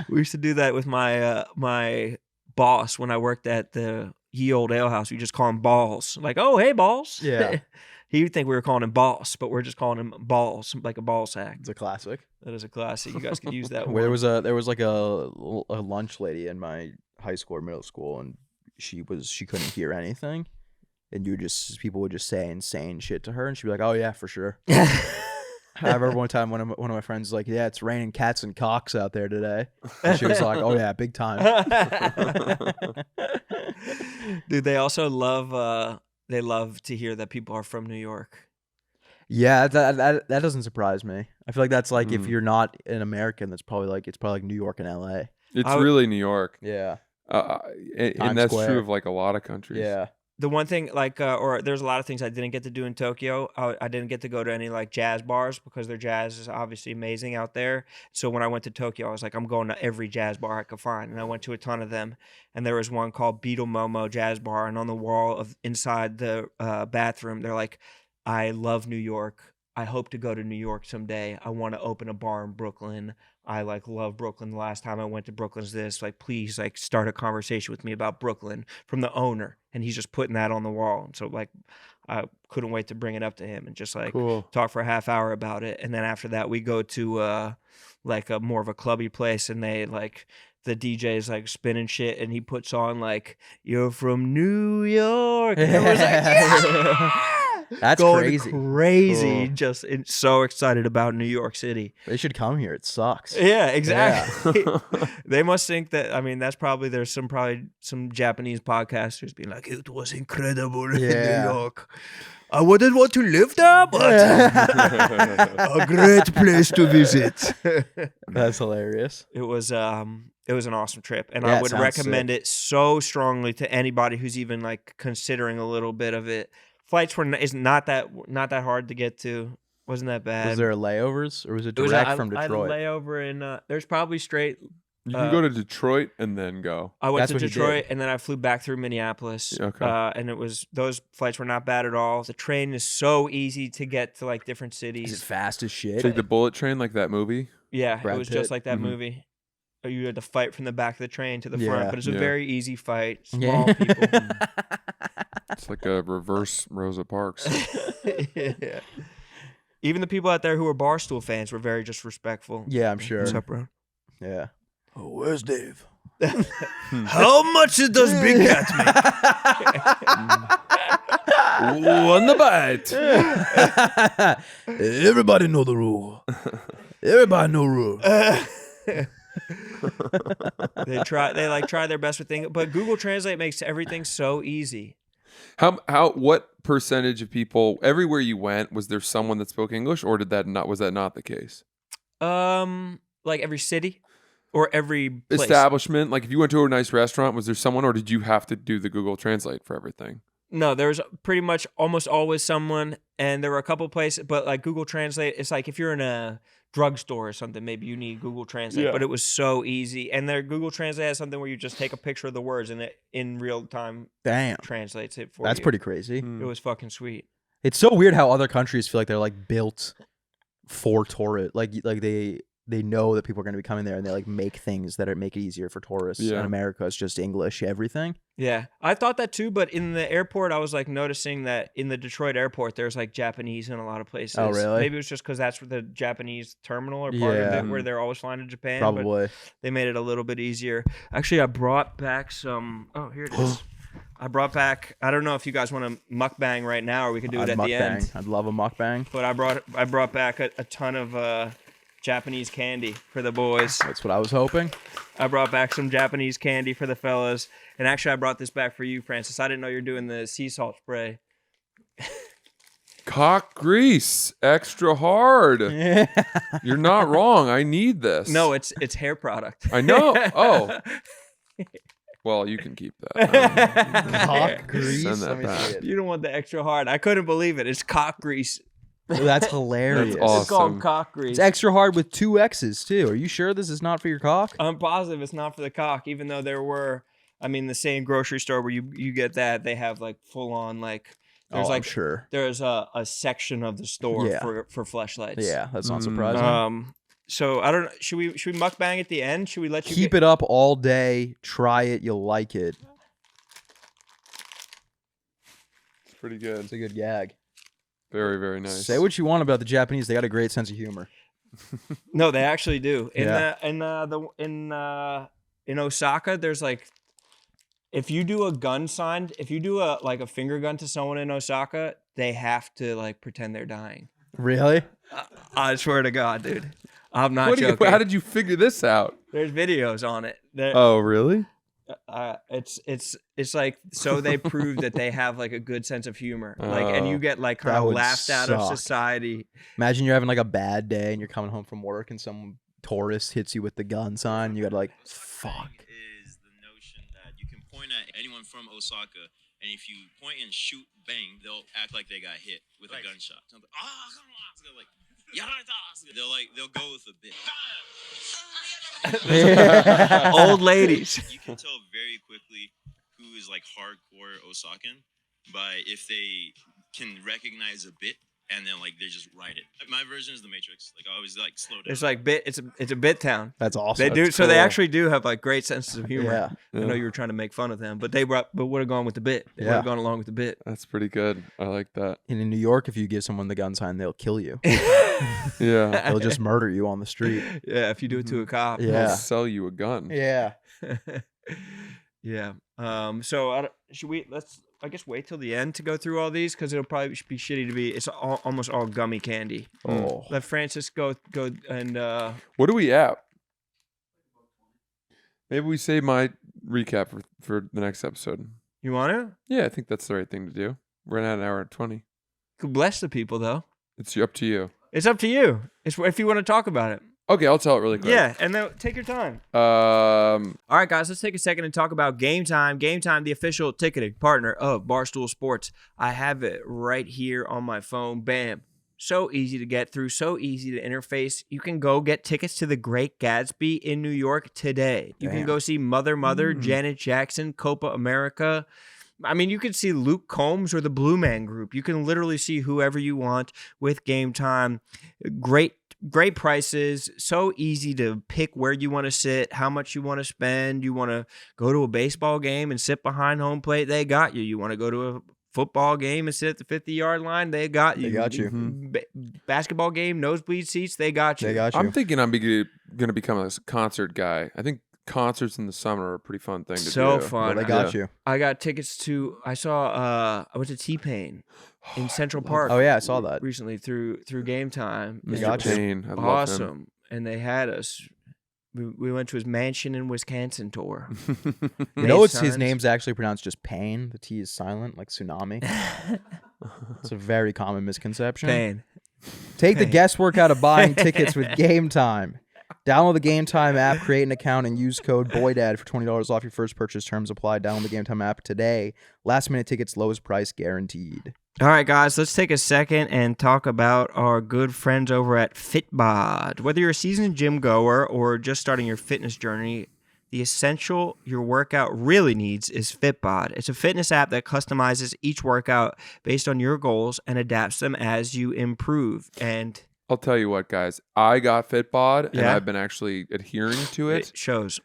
We used to do that with my my boss when I worked at the Ye Old Ale House. We just call him Balls. Like, oh, hey, Balls. Yeah. He would think we were calling him Boss, but we're just calling him Balls, like a ball sack. It's a classic. That is a classic. You guys could use that Where one. there was like a lunch lady in my high school or middle school, and she couldn't hear anything, and people would just say insane shit to her, and she'd be like, "Oh yeah, for sure." I remember one time one of my friends was like, "Yeah, it's raining cats and cocks out there today," and she was like, "Oh yeah, big time." Dude, they also love to hear that people are from New York. Yeah, that doesn't surprise me. I feel like that's like if you're not an American, it's probably like New York and LA. It's really New York. Yeah. And that's Square. true of like a lot of countries. Yeah. The one thing, like, or there's a lot of things I didn't get to do in Tokyo. I didn't get to go to any like jazz bars because their jazz is obviously amazing out there. So when I went to Tokyo, I was like, I'm going to every jazz bar I could find, and I went to a ton of them. And there was one called Beetle Momo Jazz Bar, and on the wall of inside the bathroom, they're like, I love New York. I hope to go to New York someday. I want to open a bar in Brooklyn. I like love Brooklyn. The last time I went to Brooklyn's this. Like, please, like, start a conversation with me about Brooklyn from the owner. And he's just putting that on the wall. And so, like, I couldn't wait to bring it up to him and just like talk for a half hour about it. And then after that, we go to like a more of a clubby place, and they like the DJ's like spinning shit, and he puts on like, "You're from New York." And I was like, yeah! That's going crazy. Cool. Just so excited about New York City. They should come here. It sucks. Yeah, exactly. Yeah. They must think that. I mean, that's probably there's some Japanese podcasters being like, "It was incredible in New York. I wouldn't want to live there, but a great place to visit." That's hilarious. It was an awesome trip, and I would recommend it so strongly to anybody who's even like considering a little bit of it. Flights is not that hard to get to. Wasn't that bad. Was there layovers, or was it direct from Detroit? I had a layover in. There's probably straight. You can go to Detroit and then go. I went to Detroit and then I flew back through Minneapolis. Okay. And those flights were not bad at all. The train is so easy to get to like different cities. Is it fast as shit? It's like the bullet train, like that movie. Yeah, Brad it was Pitt? just like that movie. You had to fight from the back of the train to the front, but it's a Yeah. very easy fight. Small people. It's like a reverse Rosa Parks. Yeah. Even the people out there who were Barstool fans were very just respectful. Yeah, I'm sure. What's up, bro? Yeah. Oh, where's Dave? How much does Big Cat make? On the bite. Everybody know the rule. Everybody know rule. They try their best with things, but Google Translate makes everything so easy. What percentage of people everywhere you went, was there someone that spoke English, or was that not the case? Like every city or every place? Establishment. Like if you went to a nice restaurant, was there someone, or did you have to do the Google Translate for everything? No, there was pretty much almost always someone, and there were a couple places, but like Google Translate, it's like if you're in a drugstore or something, maybe you need Google Translate, but it was so easy. And their Google Translate has something where you just take a picture of the words and it in real time translates it for you. That's pretty crazy. It was fucking sweet. It's so weird how other countries feel like they're like built for tourists. Like they know that people are going to be coming there, and they like make things that make it easier for tourists. Yeah. In America, it's just English everything. Yeah, I thought that too, but in the airport, I was like noticing that in the Detroit airport, there's like Japanese in a lot of places. Oh, really? Maybe it was just because that's the Japanese terminal or part of it where they're always flying to Japan. Probably. But they made it a little bit easier. Actually, I brought back some. Oh, here it is. I brought back. I don't know if you guys want to mukbang right now, or we can do it at the end. I'd love a mukbang. But I brought back a ton of Japanese candy for the boys. That's what I was hoping. I brought back some Japanese candy for the fellas. And actually, I brought this back for you, Francis. I didn't know you're doing the sea salt spray. Cock grease, extra hard. You're not wrong. I need this. No, it's hair product. I know. Oh. Well, you can keep that. Cock grease. Send that Let me back. see it. You don't want the extra hard. I couldn't believe it. It's cock grease. That's hilarious. That's awesome. It's called cock grease. It's extra hard with 2 X's too. Are you sure this is not for your cock? I'm positive it's not for the cock, even though there were, I mean, the same grocery store where you get that, they have like full on like, there's I'm like, sure. there's a section of the store for fleshlights. Yeah, that's not surprising. So I don't know. Should we mukbang at the end? Should we let you Keep it up all day. Try it. You'll like it. It's pretty good. It's a good gag. Very, very nice. Say what you want about the Japanese. They got a great sense of humor. No, they actually do. In Yeah. Osaka, there's like, if you do a gun sign, if you do a finger gun to someone in Osaka, they have to like pretend they're dying. Really? I swear to God, dude. I'm not joking. How did you figure this out? There's videos on it. Oh, really? It's like, so they prove that they have like a good sense of humor, like, and you get like kind That of would laughed out of suck. society. Imagine you're having like a bad day and you're coming home from work and some tourist hits you with the gun sign. You got to like, fuck. Is the notion that you can point at anyone from Osaka, and if you point and shoot, bang, they'll act like they got hit with a gunshot. So they're like, they'll go with a bit. Old ladies. You can tell very quickly who is like hardcore Osakan by if they can recognize a bit and then like they just write it. My version is the Matrix. Like I always like slow down. It's like it's a bit town. That's awesome. They do, That's so they cool. actually do have like great senses of humor. Yeah. I know you were trying to make fun of them, but would have gone with the bit. They would Yeah. have gone along with the bit. That's pretty good. I like that. And in New York, if you give someone the gun sign, they'll kill you. Yeah. They'll just murder you on the street. Yeah, if you do it to a cop. Yeah. They'll sell you a gun. Yeah. Yeah. So should we? Let's, I guess, wait till the end to go through all these, because it'll probably be shitty to be. It's almost all gummy candy. Oh. Let Francis go and. What are we at? Maybe we save my recap for the next episode. You want to? Yeah, I think that's the right thing to do. We're at an hour and 20. Could bless the people though. It's up to you. It's up to you. It's if you want to talk about it. Okay, I'll tell it really quick. Yeah, and then take your time. All right, guys, let's take a second and talk about Game Time. Game Time, the official ticketing partner of Barstool Sports. I have it right here on my phone. Bam. So easy to get through, so easy to interface. You can go get tickets to the Great Gatsby in New York today. You can Damn. go see Mother, Janet Jackson, Copa America. I mean, you could see Luke Combs or the Blue Man Group. You can literally see whoever you want with Game Time. Great prices. So easy to pick where you want to sit, how much you want to spend. You want to go to a baseball game and sit behind home plate, they got you. You want to go to a football game and sit at the 50-yard line, they got you. They got you. Basketball game, nosebleed seats, they got you. They got you. I'm thinking I'm going to become a concert guy. I think concerts in the summer are a pretty fun thing to do. So fun. Well, they got you. I got tickets to. I went to T-Pain in Central Park. Oh, yeah, I saw that. recently through Game Time. They Mr. got you. Payne, I love him. Awesome, and they had us. We went to his mansion in Wisconsin tour. You Made know his signs. name's actually pronounced just Pain. The T is silent, like tsunami. It's a very common misconception. Pain. Take the Pain. guesswork out of buying tickets with Game Time. Download the Game Time app, create an account, and use code BOYDAD for $20 off your first purchase. Terms apply. Download the Game Time app today. Last minute tickets, lowest price guaranteed. All right, guys, let's take a second and talk about our good friends over at Fitbod. Whether you're a seasoned gym goer or just starting your fitness journey, the essential your workout really needs is Fitbod. It's a fitness app that customizes each workout based on your goals and adapts them as you improve. And I'll tell you what, guys. I got Fitbod, and Yeah? I've been actually adhering to it. it shows.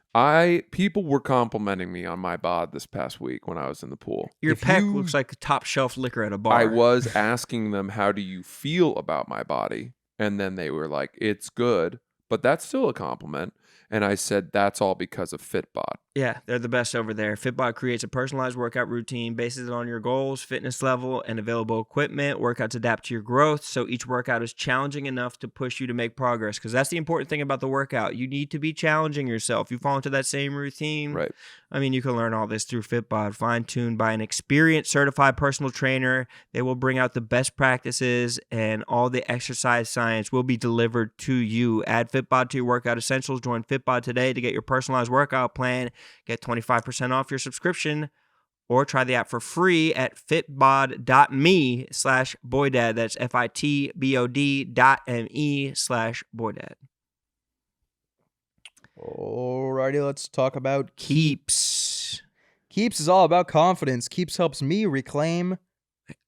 People were complimenting me on my bod this past week when I was in the pool. Your If pec you- looks like a top shelf liquor at a bar. I was asking them, how do you feel about my body? And then they were like, it's good, but that's still a compliment. And I said, that's all because of Fitbod. Yeah, they're the best over there. Fitbod creates a personalized workout routine, bases it on your goals, fitness level, and available equipment. Workouts adapt to your growth, so each workout is challenging enough to push you to make progress. Because that's the important thing about the workout. You need to be challenging yourself. You fall into that same routine. Right. I mean, you can learn all this through Fitbod, fine-tuned by an experienced, certified personal trainer. They will bring out the best practices, and all the exercise science will be delivered to you. Add Fitbod to your workout essentials. Join Fitbod today to get your personalized workout plan. Get 25% off your subscription, or try the app for free at fitbod.me/boydad. That's FITBOD.me/boydad. Alrighty, let's talk about Keeps. Keeps is all about confidence. Keeps helps me reclaim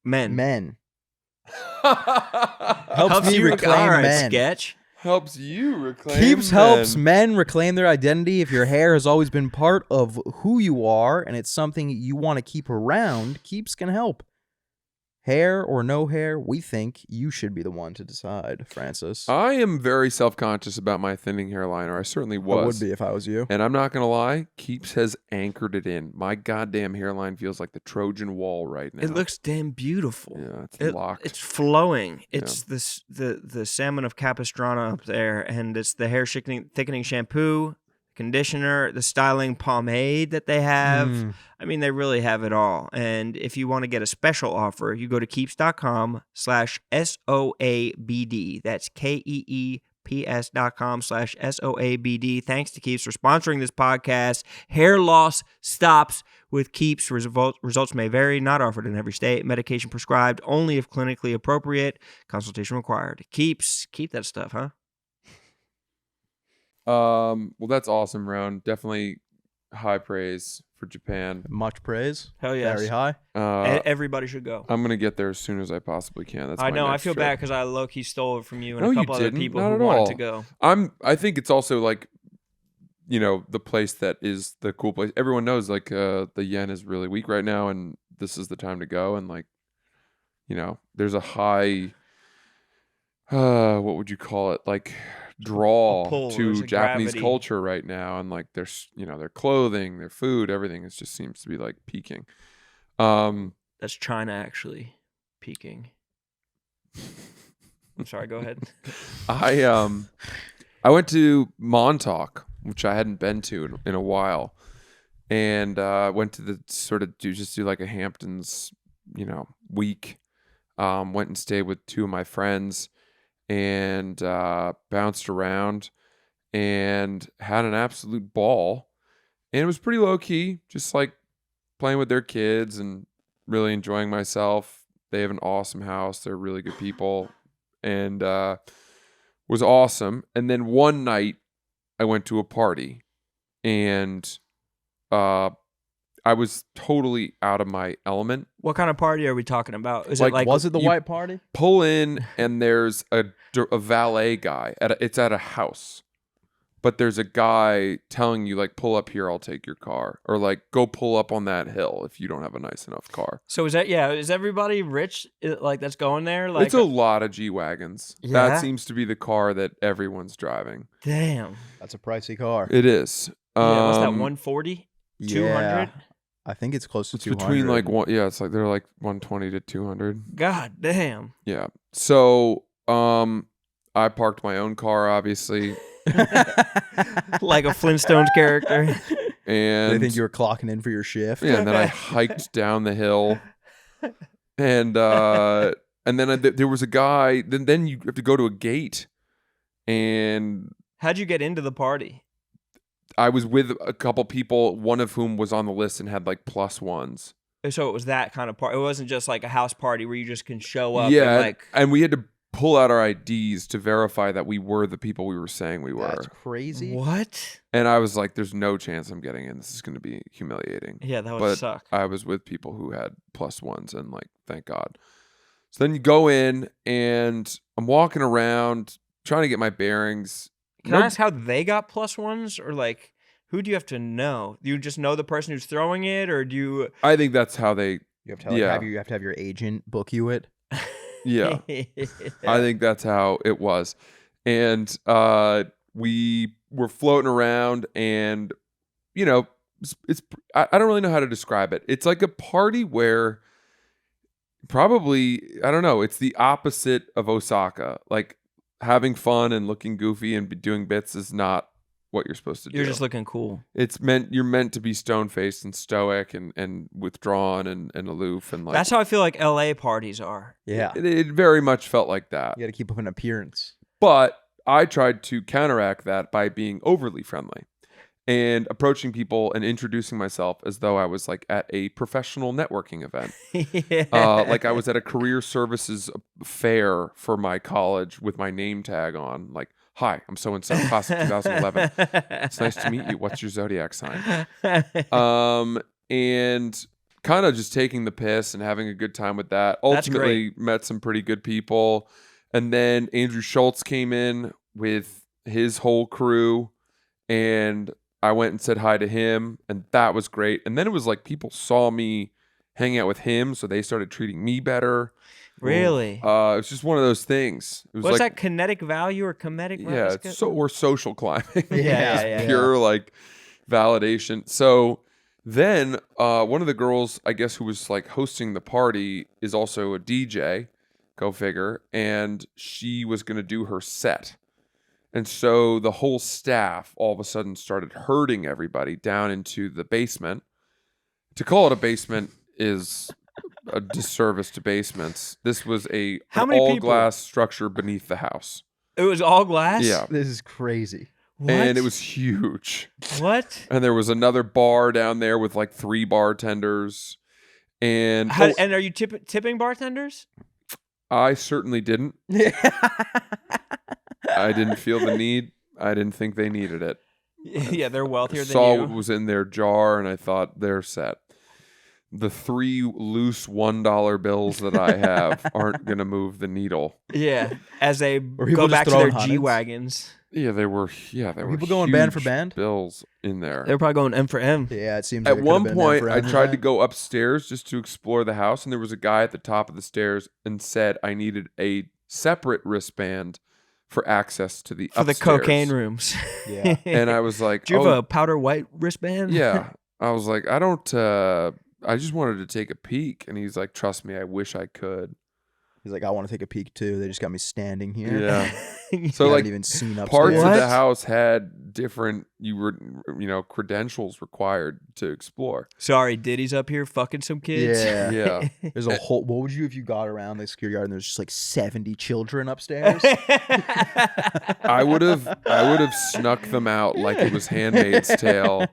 Men. men. Helps me you reclaim all right, men. Sketch. helps you reclaim. Keeps helps men reclaim their identity. If your hair has always been part of who you are and it's something you want to keep around, Keeps can help. Hair or no hair, we think you should be the one to decide, Francis. I am very self-conscious about my thinning hairline, or I certainly was. I would be if I was you. And I'm not going to lie, Keeps has anchored it in. My goddamn hairline feels like the Trojan wall right now. It looks damn beautiful. Yeah, it's locked. It's flowing. It's the salmon of Capistrano up there, and it's the hair thickening shampoo, conditioner, the styling pomade that they have. I mean, they really have it all. And if you want to get a special offer, you go to keeps.com/SOABD. That's KEEPS.com/SOABD. Thanks to Keeps for sponsoring this podcast. Hair loss stops with Keeps. Results may vary, not offered in every state. Medication prescribed only if clinically appropriate. Consultation required. Keeps. Keep that stuff, huh? Well, that's awesome, Rone. Definitely high praise for Japan. Much praise. Hell yes. Very high. Everybody should go. I'm gonna get there as soon as I possibly can. That's I my know. I next feel trip. bad because I low-key stole it from you and No, a you couple other didn't. people Not who at wanted all. to go. I think it's also like, the place that is the cool place. Everyone knows like the yen is really weak right now, and this is the time to go. And like, there's a high, what would you call it? Like draw pull, to there's a Japanese gravity. culture right now, and like there's their clothing, their food, everything is just seems to be like peaking. That's China actually peaking. I'm sorry. Go ahead. I went to Montauk, which I hadn't been to in a while, and went to the sort of do like a Hamptons, week. Went and stayed with two of my friends, and bounced around, and had an absolute ball. And it was pretty low key, just like playing with their kids and really enjoying myself. They have an awesome house. They're really good people, and was awesome. And then one night I went to a party, and I was totally out of my element. What kind of party are we talking about? Is Like, it like Was it the you- white party? Pull in, and there's a valet guy. It's at a house. But there's a guy telling you, like, pull up here, I'll take your car. Or, like, go pull up on that hill if you don't have a nice enough car. So is everybody rich? Like that's going there? Like It's a lot of G-Wagons. Yeah? That seems to be the car that everyone's driving. damn. That's a pricey car. It is. Yeah, what's that? 140? Yeah. 200? I think it's close to It's 200. between, like, it's like they're, like, 120 to 200. God damn. Yeah. So, I parked my own car, obviously. Like a Flintstones character. And They think you were clocking in for your shift. Yeah, and then I hiked down the hill, and then there was a guy. Then you have to go to a gate, and How'd you get into the party? I was with a couple people, one of whom was on the list and had like +1s. So it was that kind of party. It wasn't just like a house party where you just can show up. Yeah, and like and we had to pull out our IDs to verify that we were the people we were saying we were. That's crazy. what? And I was like, "There's no chance I'm getting in. This is going to be humiliating." Yeah, that would But suck. I was with people who had +1s, and like, thank God. So then you go in, and I'm walking around trying to get my bearings. Can I ask how they got +1s, or like who do you have to know? Do you just know the person who's throwing it, or do you? I think that's how they. You have to you have to have your agent book you it. Yeah, I think that's how it was, and we were floating around, and it's I don't really know how to describe it. It's like a party where probably, I don't know, it's the opposite of Osaka. Like, having fun and looking goofy and doing bits is not what you're supposed to do. You're just looking cool. You're meant to be stone-faced and stoic and withdrawn and aloof, and like That's how I feel like LA parties are. Yeah. it very much felt like that. You got to keep up an appearance. But I tried to counteract that by being overly friendly and approaching people and introducing myself as though I was like at a professional networking event. Like I was at a career services fair for my college with my name tag on. Like, hi, I'm so-and-so, class of 2011. It's nice to meet you. What's your zodiac sign? And kind of just taking the piss and having a good time with that. That's Ultimately met some pretty good people. And then Andrew Schultz came in with his whole crew, and I went and said hi to him, and that was great. And then it was like people saw me hanging out with him, so they started treating me better. Really? It was just one of those things. It was What's like, that kinetic value or comedic value? yeah, or social climbing. Yeah. Pure like validation. So then one of the girls, I guess, who was like hosting the party is also a DJ, go figure, and she was going to do her set. And so the whole staff all of a sudden started herding everybody down into the basement. To call it a basement is a disservice to basements. This was an all glass structure beneath the house. It was all glass? Yeah. This is crazy. What? And it was huge. What? And there was another bar down there with like 3 bartenders. And And are you tipping bartenders? I certainly didn't. I didn't feel the need. I didn't think they needed it. Yeah, they're wealthier than Saw you. what was in their jar, and I thought, they're set. The 3 loose $1 bills that I have aren't going to move the needle. Yeah, as they people go just back to throwing their hundreds? G-Wagons. Yeah, there were people going band for huge band? bills in there. They're probably going M for M. Yeah, it seems like At it could've one been point, there I for tried to everything. go upstairs just to explore the house, and there was a guy at the top of the stairs and said I needed a separate wristband for access to the For the upstairs. cocaine rooms. Yeah. And I was like, Do you have a powder white wristband? yeah. I was like, I don't. I just wanted to take a peek, and he's like, trust me, I wish I could. He's like, I want to take a peek too. They just got me standing here. Yeah. You So haven't like even seen upstairs. parts of What? the house had different credentials required to explore. Sorry, Diddy's up here fucking some kids. Yeah. Yeah. There's a whole. What would you if you got around the security guard and there's just like 70 children upstairs? I would have snuck them out like it was Handmaid's Tale.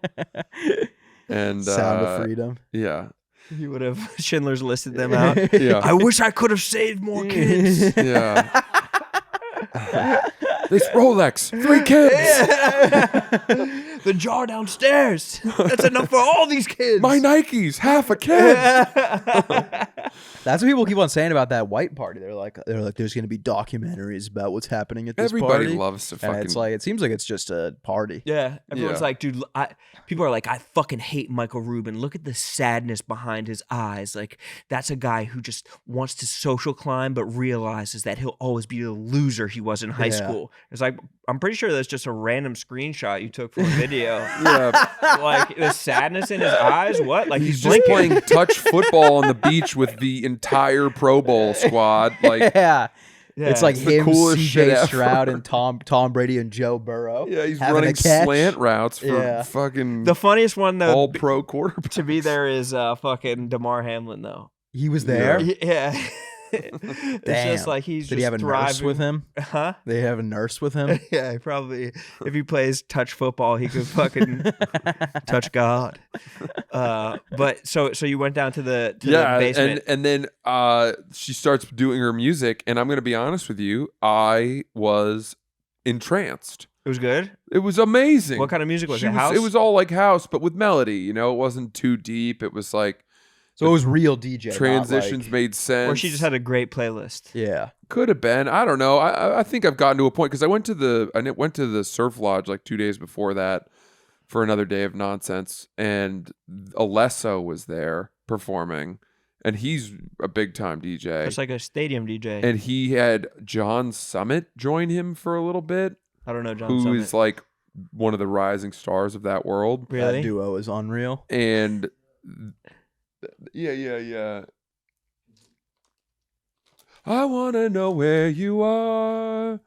And Sound of freedom. Yeah. You would have Schindler's listed them out. Yeah. I wish I could have saved more kids. Yeah. This Rolex, 3 kids. The jar downstairs. That's enough for all these kids. My Nikes, half a kid. That's what people keep on saying about that white party. They're like, there's going to be documentaries about what's happening at this Everybody party. loves to And fucking. it's like, it seems like it's just a party. Yeah, everyone's Yeah. like, dude. People are like, I fucking hate Michael Rubin. Look at the sadness behind his eyes. Like, that's a guy who just wants to social climb, but realizes that he'll always be the loser he was in high Yeah. school. It's like, I'm pretty sure that's just a random screenshot you took from a video. yeah. Like the sadness in his eyes. What? Like He's he's just blinking. playing touch football on the beach with the entire Pro Bowl squad. Like, Yeah. Yeah. It's like It's the him, coolest shit CJ ever. Stroud, and Tom Brady and Joe Burrow. yeah, he's having a running catch. slant routes for Yeah. fucking The funniest one though all pro quarterback. to be there is fucking DeMar Hamlin though. He was there. Yeah. It's just Damn. like he's Did just he have a thriving. nurse with him? Huh? They have a nurse with him. Yeah, probably. If he plays touch football, he could fucking touch God. But so you went down to the basement. and then she starts doing her music, and I'm gonna be honest with you, I was entranced. It was good. It was amazing. What kind of music was She it? House? It was all like house, but with melody. You know, it wasn't too deep. It was like So it was real DJ. not transitions like- made sense. or she just had a great playlist. Yeah. Could have been. I don't know. I think I've gotten to a point because I went to the surf lodge like 2 days before that for another day of nonsense, and Alesso was there performing, and he's a big time DJ. It's like a stadium DJ. And he had John Summit join him for a little bit, I don't know John who Summit. is like one of the rising stars of that world. Really? That duo is unreal. And yeah. I wanna know where you are.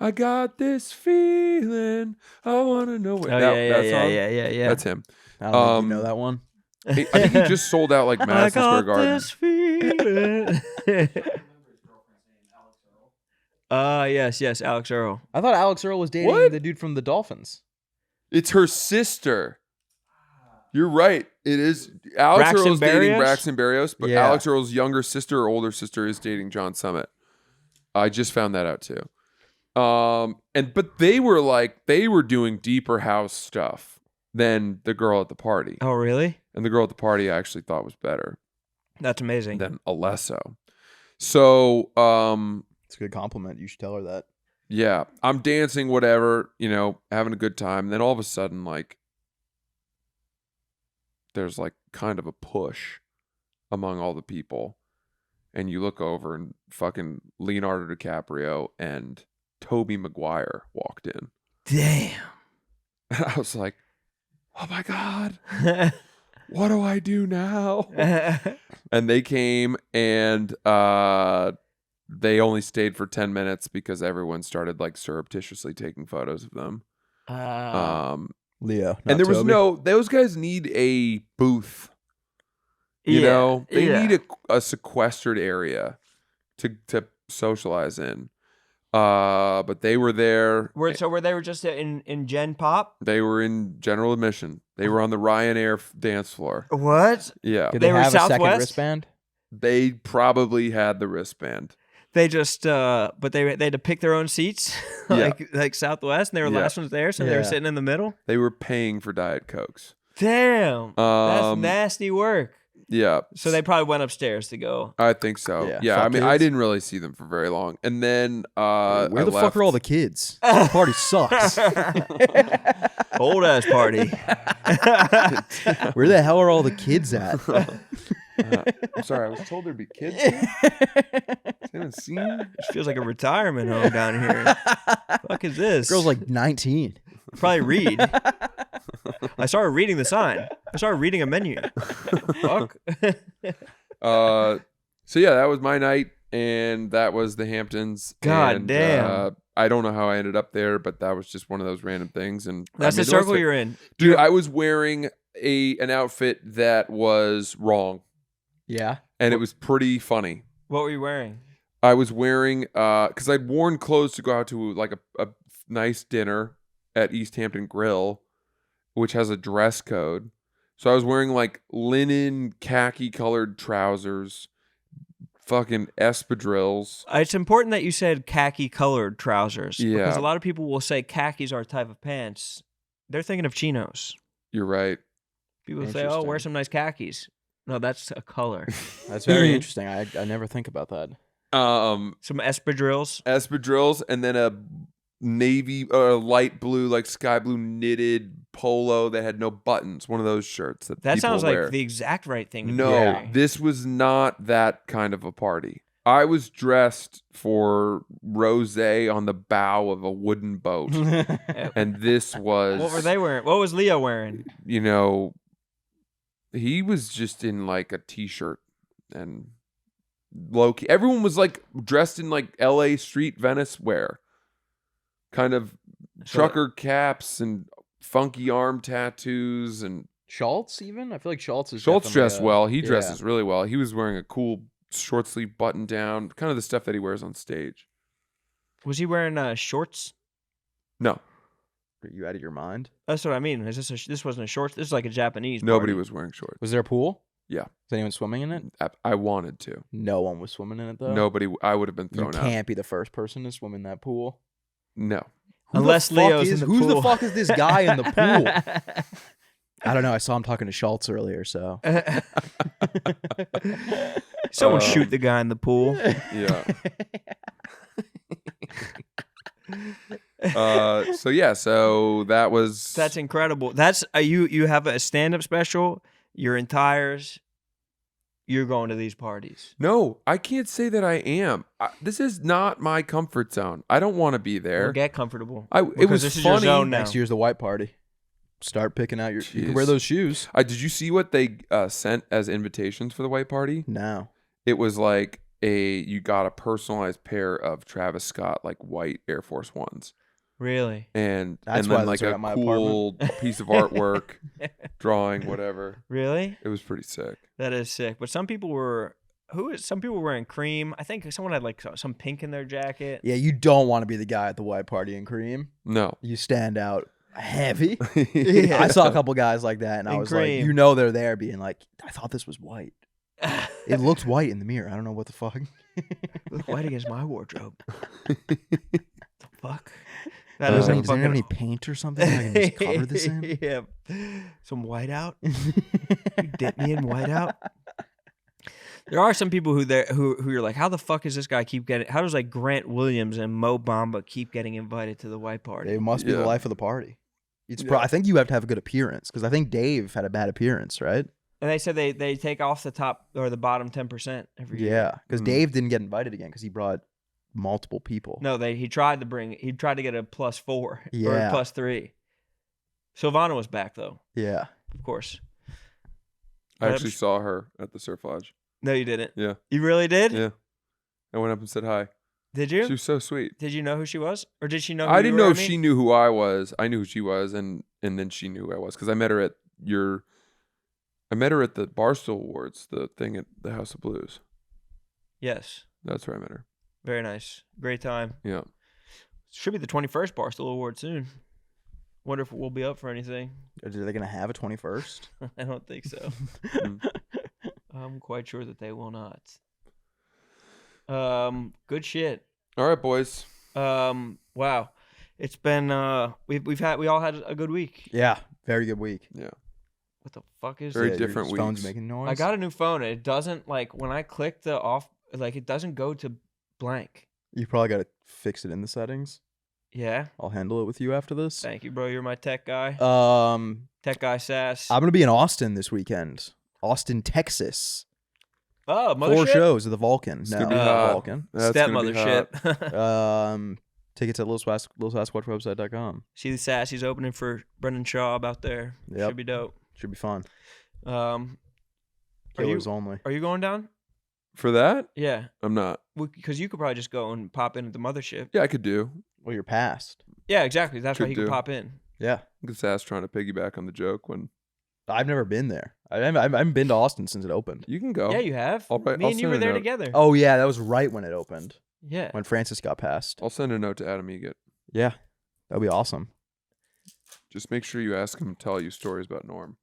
I got this feeling. I wanna know where. Oh that song? yeah. That's him. I don't know if you Um, know that one. I think he just sold out like I Madison Square got Garden. this feeling. Yes, Alex Earl. I thought Alex Earl was dating What? the dude from the Dolphins. It's her sister. You're right. It is. Alex Braxton Earl's dating Berrios? Braxton Berrios, but Yeah. Alex Earl's younger sister or older sister is dating John Summit. I just found that out too. But they were doing deeper house stuff than the girl at the party. Oh, really? And the girl at the party I actually thought was better That's amazing. than Alesso. So, It's a good compliment. You should tell her that. Yeah, I'm dancing, whatever, having a good time. Then all of a sudden, like, there's like kind of a push among all the people. And you look over and fucking Leonardo DiCaprio and Tobey Maguire walked in. Damn. And I was like, oh my God, what do I do now? And they came and they only stayed for 10 minutes because everyone started like surreptitiously taking photos of them. Leo. And there was Toby. those guys need a booth. They need a sequestered area to socialize in. But they were there. So were they just in Gen Pop? They were in general admission. They were on the Ryanair dance floor. What? Yeah. Did They they were have a second Southwest? wristband? They probably had the wristband. They just, but they had to pick their own seats, Yeah. like Southwest, and they were Yeah. last ones there, so they were Yeah. sitting in the middle. They were paying for Diet Cokes. Damn, that's Um, nasty work. Yeah. So they probably went upstairs to go. I think so. Yeah. Yeah. I Fuck mean, I kids. didn't really see them for very long. And then Where I the left. fuck are all the kids? This party sucks. Old ass party. Where the hell are all the kids at? I'm sorry, I was told there'd be kids here. They haven't seen. This feels like a retirement home down here. Fuck is this? Girl's like 19. Probably read. I started reading the sign. I started reading a menu. Fuck. So yeah, that was my night, and that was the Hamptons. God and, damn. I don't know how I ended up there, but that was just one of those random things. And That's I the made most circle of it. you're in. Dude, I was wearing an outfit that was wrong, Yeah. and it was pretty funny. What were you wearing? I was wearing because I'd worn clothes to go out to like a nice dinner at East Hampton Grill, which has a dress code. So I was wearing like linen khaki colored trousers, fucking espadrilles. It's important that you said khaki colored trousers. Yeah. Because a lot of people will say khakis are a type of pants. They're thinking of chinos. You're right. People say, oh, wear Interesting. some nice khakis. No, that's a color. That's very interesting. I never think about that. Some espadrilles. Espadrilles, and then a navy light blue, like sky blue knitted polo that had no buttons. One of those shirts that That people sounds wear. like the exact right thing to be No, wearing. this was not that kind of a party. I was dressed for rosé on the bow of a wooden boat, and this was What were they wearing? What was Leo wearing? He was just in like a t-shirt and low key. Everyone was like dressed in like LA street Venice wear. Kind of trucker caps and funky arm tattoos, and Schultz even? I feel like Schultz is Schultz definitely dressed well. He yeah. dresses really well. He was wearing a cool short sleeve button down, kind of the stuff that he wears on stage. Was he wearing shorts? No, Are you out of your mind? That's what I mean. Is this wasn't a shorts? This is like a Japanese nobody party. was wearing shorts. Was there a pool? Yeah. Was anyone swimming in it? I wanted to. No one was swimming in it though. Nobody. I would have been You thrown out. can't be the first person to swim in that pool. No. Who the Unless fuck Leo's is, in the who's pool. the fuck is this guy in the pool? I don't know. I saw him talking to Schultz earlier, so Someone shoot the guy in the pool. Yeah. So that was. That's incredible. That's you have a stand-up special. You're in tires. You're going to these parties. No, I can't say that I am. This is not my comfort zone. I don't want to be there. Well, get comfortable. It Because was this is your funny. zone now. next year's the white party. Start picking out your. You can Jeez. wear those shoes. Did you see what they sent as invitations for the white party? No. It was like you got a personalized pair of Travis Scott like white Air Force Ones, Really? and That's then why like those are a at my cool piece of artwork, drawing, whatever. Really? It was pretty sick. That is sick. But some people were some people were wearing cream. I think someone had like some pink in their jacket. Yeah, you don't want to be the guy at the white party in cream. No. You stand out heavy. Yeah. I saw a couple guys like that, and I In was cream. like, they're there being like, I thought this was white. It looked white in the mirror. I don't know what the fuck. Look white against my wardrobe. the fuck? Does a anyone have any paint or something I can just cover this in? Yeah. Some whiteout. You dip me in whiteout. There are some people who you're like, how the fuck is this guy keep getting? How does like Grant Williams and Mo Bamba keep getting invited to the white party? It must be the Yeah. life of the party. It's Yeah. I think you have to have a good appearance because I think Dave had a bad appearance, right? And they said they take off the top or the bottom 10% every year. Yeah, because Mm. Dave didn't get invited again because he brought multiple people. No, he tried to get a +4 or a Yeah. +3. Silvana was back though, Yeah. of course. I actually saw her at the surf lodge. No, you didn't. Yeah. You really did? Yeah. I went up and said hi. Did you? She was so sweet. Did you know who she was, or did she know? Who I you didn't were, know I if mean? she knew who I was. I knew who she was, and then she knew who I was because I met her at the Barstool Awards, the thing at the House of Blues. Yes. That's where I met her. Very nice. Great time. Yeah. Should be the 21st Barstool Award soon. Wonder if we'll be up for anything. Are they gonna have a 21st? I don't think so. Mm. I'm quite sure that they will not. Good shit. All right, boys. Wow. It's been we all had a good week. Yeah, very good week. Yeah. What the fuck is Very it? Your different phone's weeks. making noise. I got a new phone and it doesn't like when I click the off like it doesn't go to blank. You probably got to fix it in the settings. Yeah. I'll handle it with you after this. Thank you, bro. You're my tech guy. Tech guy sass. I'm gonna be in Austin this weekend. Austin, Texas. Oh, 4 mothership. shows at the Vulcan. It's No, gonna be not hot. Vulcan. That's Step gonna be hot. mothership. Tickets at LilSasquatchWebsite.com. See the Sassy's opening for Brendan Schaub out there. Yep. Should be dope. Should be fun. Are you Killers only. going down? For that, Yeah, I'm not. because you could probably just go and pop in at the mothership. Yeah, I could do. Well, you're past. Yeah, exactly. That's why Could he could do. pop in. Yeah. Because Ass trying to piggyback on the joke when I've never been there. I haven't been to Austin since it opened. you can go. Yeah, you have. I'll write- Me I'll and you send were a there note. together. Oh yeah, that was right when it opened. Yeah. When Francis got passed. I'll send a note to Adam Eget. Yeah. That'd be awesome. Just make sure you ask him to tell you stories about Norm.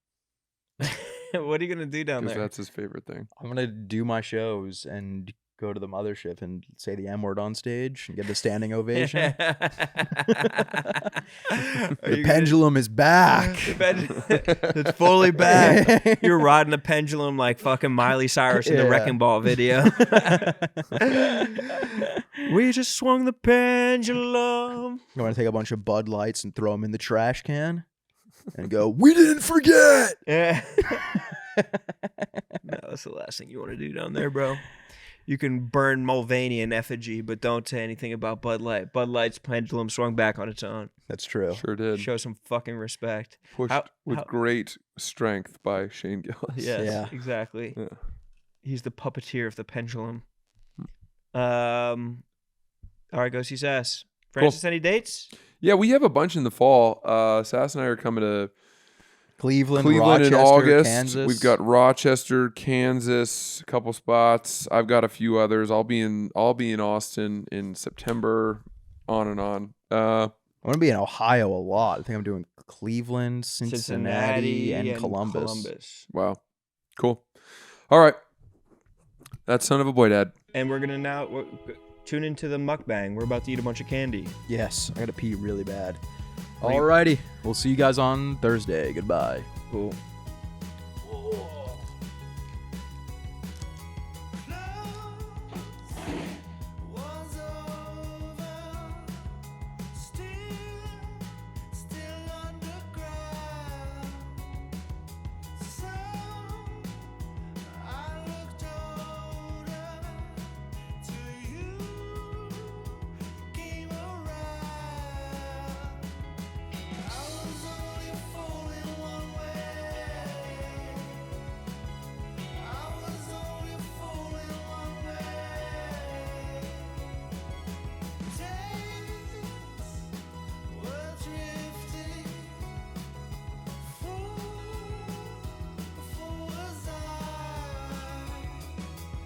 What are you gonna do down Because there? that's his favorite thing. I'm gonna do my shows and go to the mothership and say the M word on stage and get a standing ovation. The pendulum is back. It's fully back. You're riding a pendulum like fucking Miley Cyrus in the Yeah. Wrecking Ball video. We just swung the pendulum. I'm gonna take a bunch of Bud Lights and throw them in the trash can and go, "We didn't forget." Yeah. No, that's the last thing you want to do down there, bro. You can burn Mulvaney in effigy, but don't say anything about Bud Light. Bud Light's pendulum swung back on its own. That's true. Sure did. Show some fucking respect. Pushed with how- great strength by Shane Gillis. Yes, Yeah. exactly. Yeah. He's the puppeteer of the pendulum. All right, go see Sass. Francis, any dates? Yeah, we have a bunch in the fall. Sass and I are coming to Cleveland, Cleveland in Rochester, August. Kansas. We've got Rochester, Kansas, a couple spots. I've got a few others. I'll be in Austin in September, on and on. I'm gonna be in Ohio a lot. I think I'm doing Cleveland, Cincinnati, and Columbus. Wow. Cool. All right. That's Son of a Boy Dad. And we're going to tune into the mukbang. We're about to eat a bunch of candy. Yes, I gotta pee really bad. Are you- Alrighty, we'll see you guys on Thursday. Goodbye. Cool.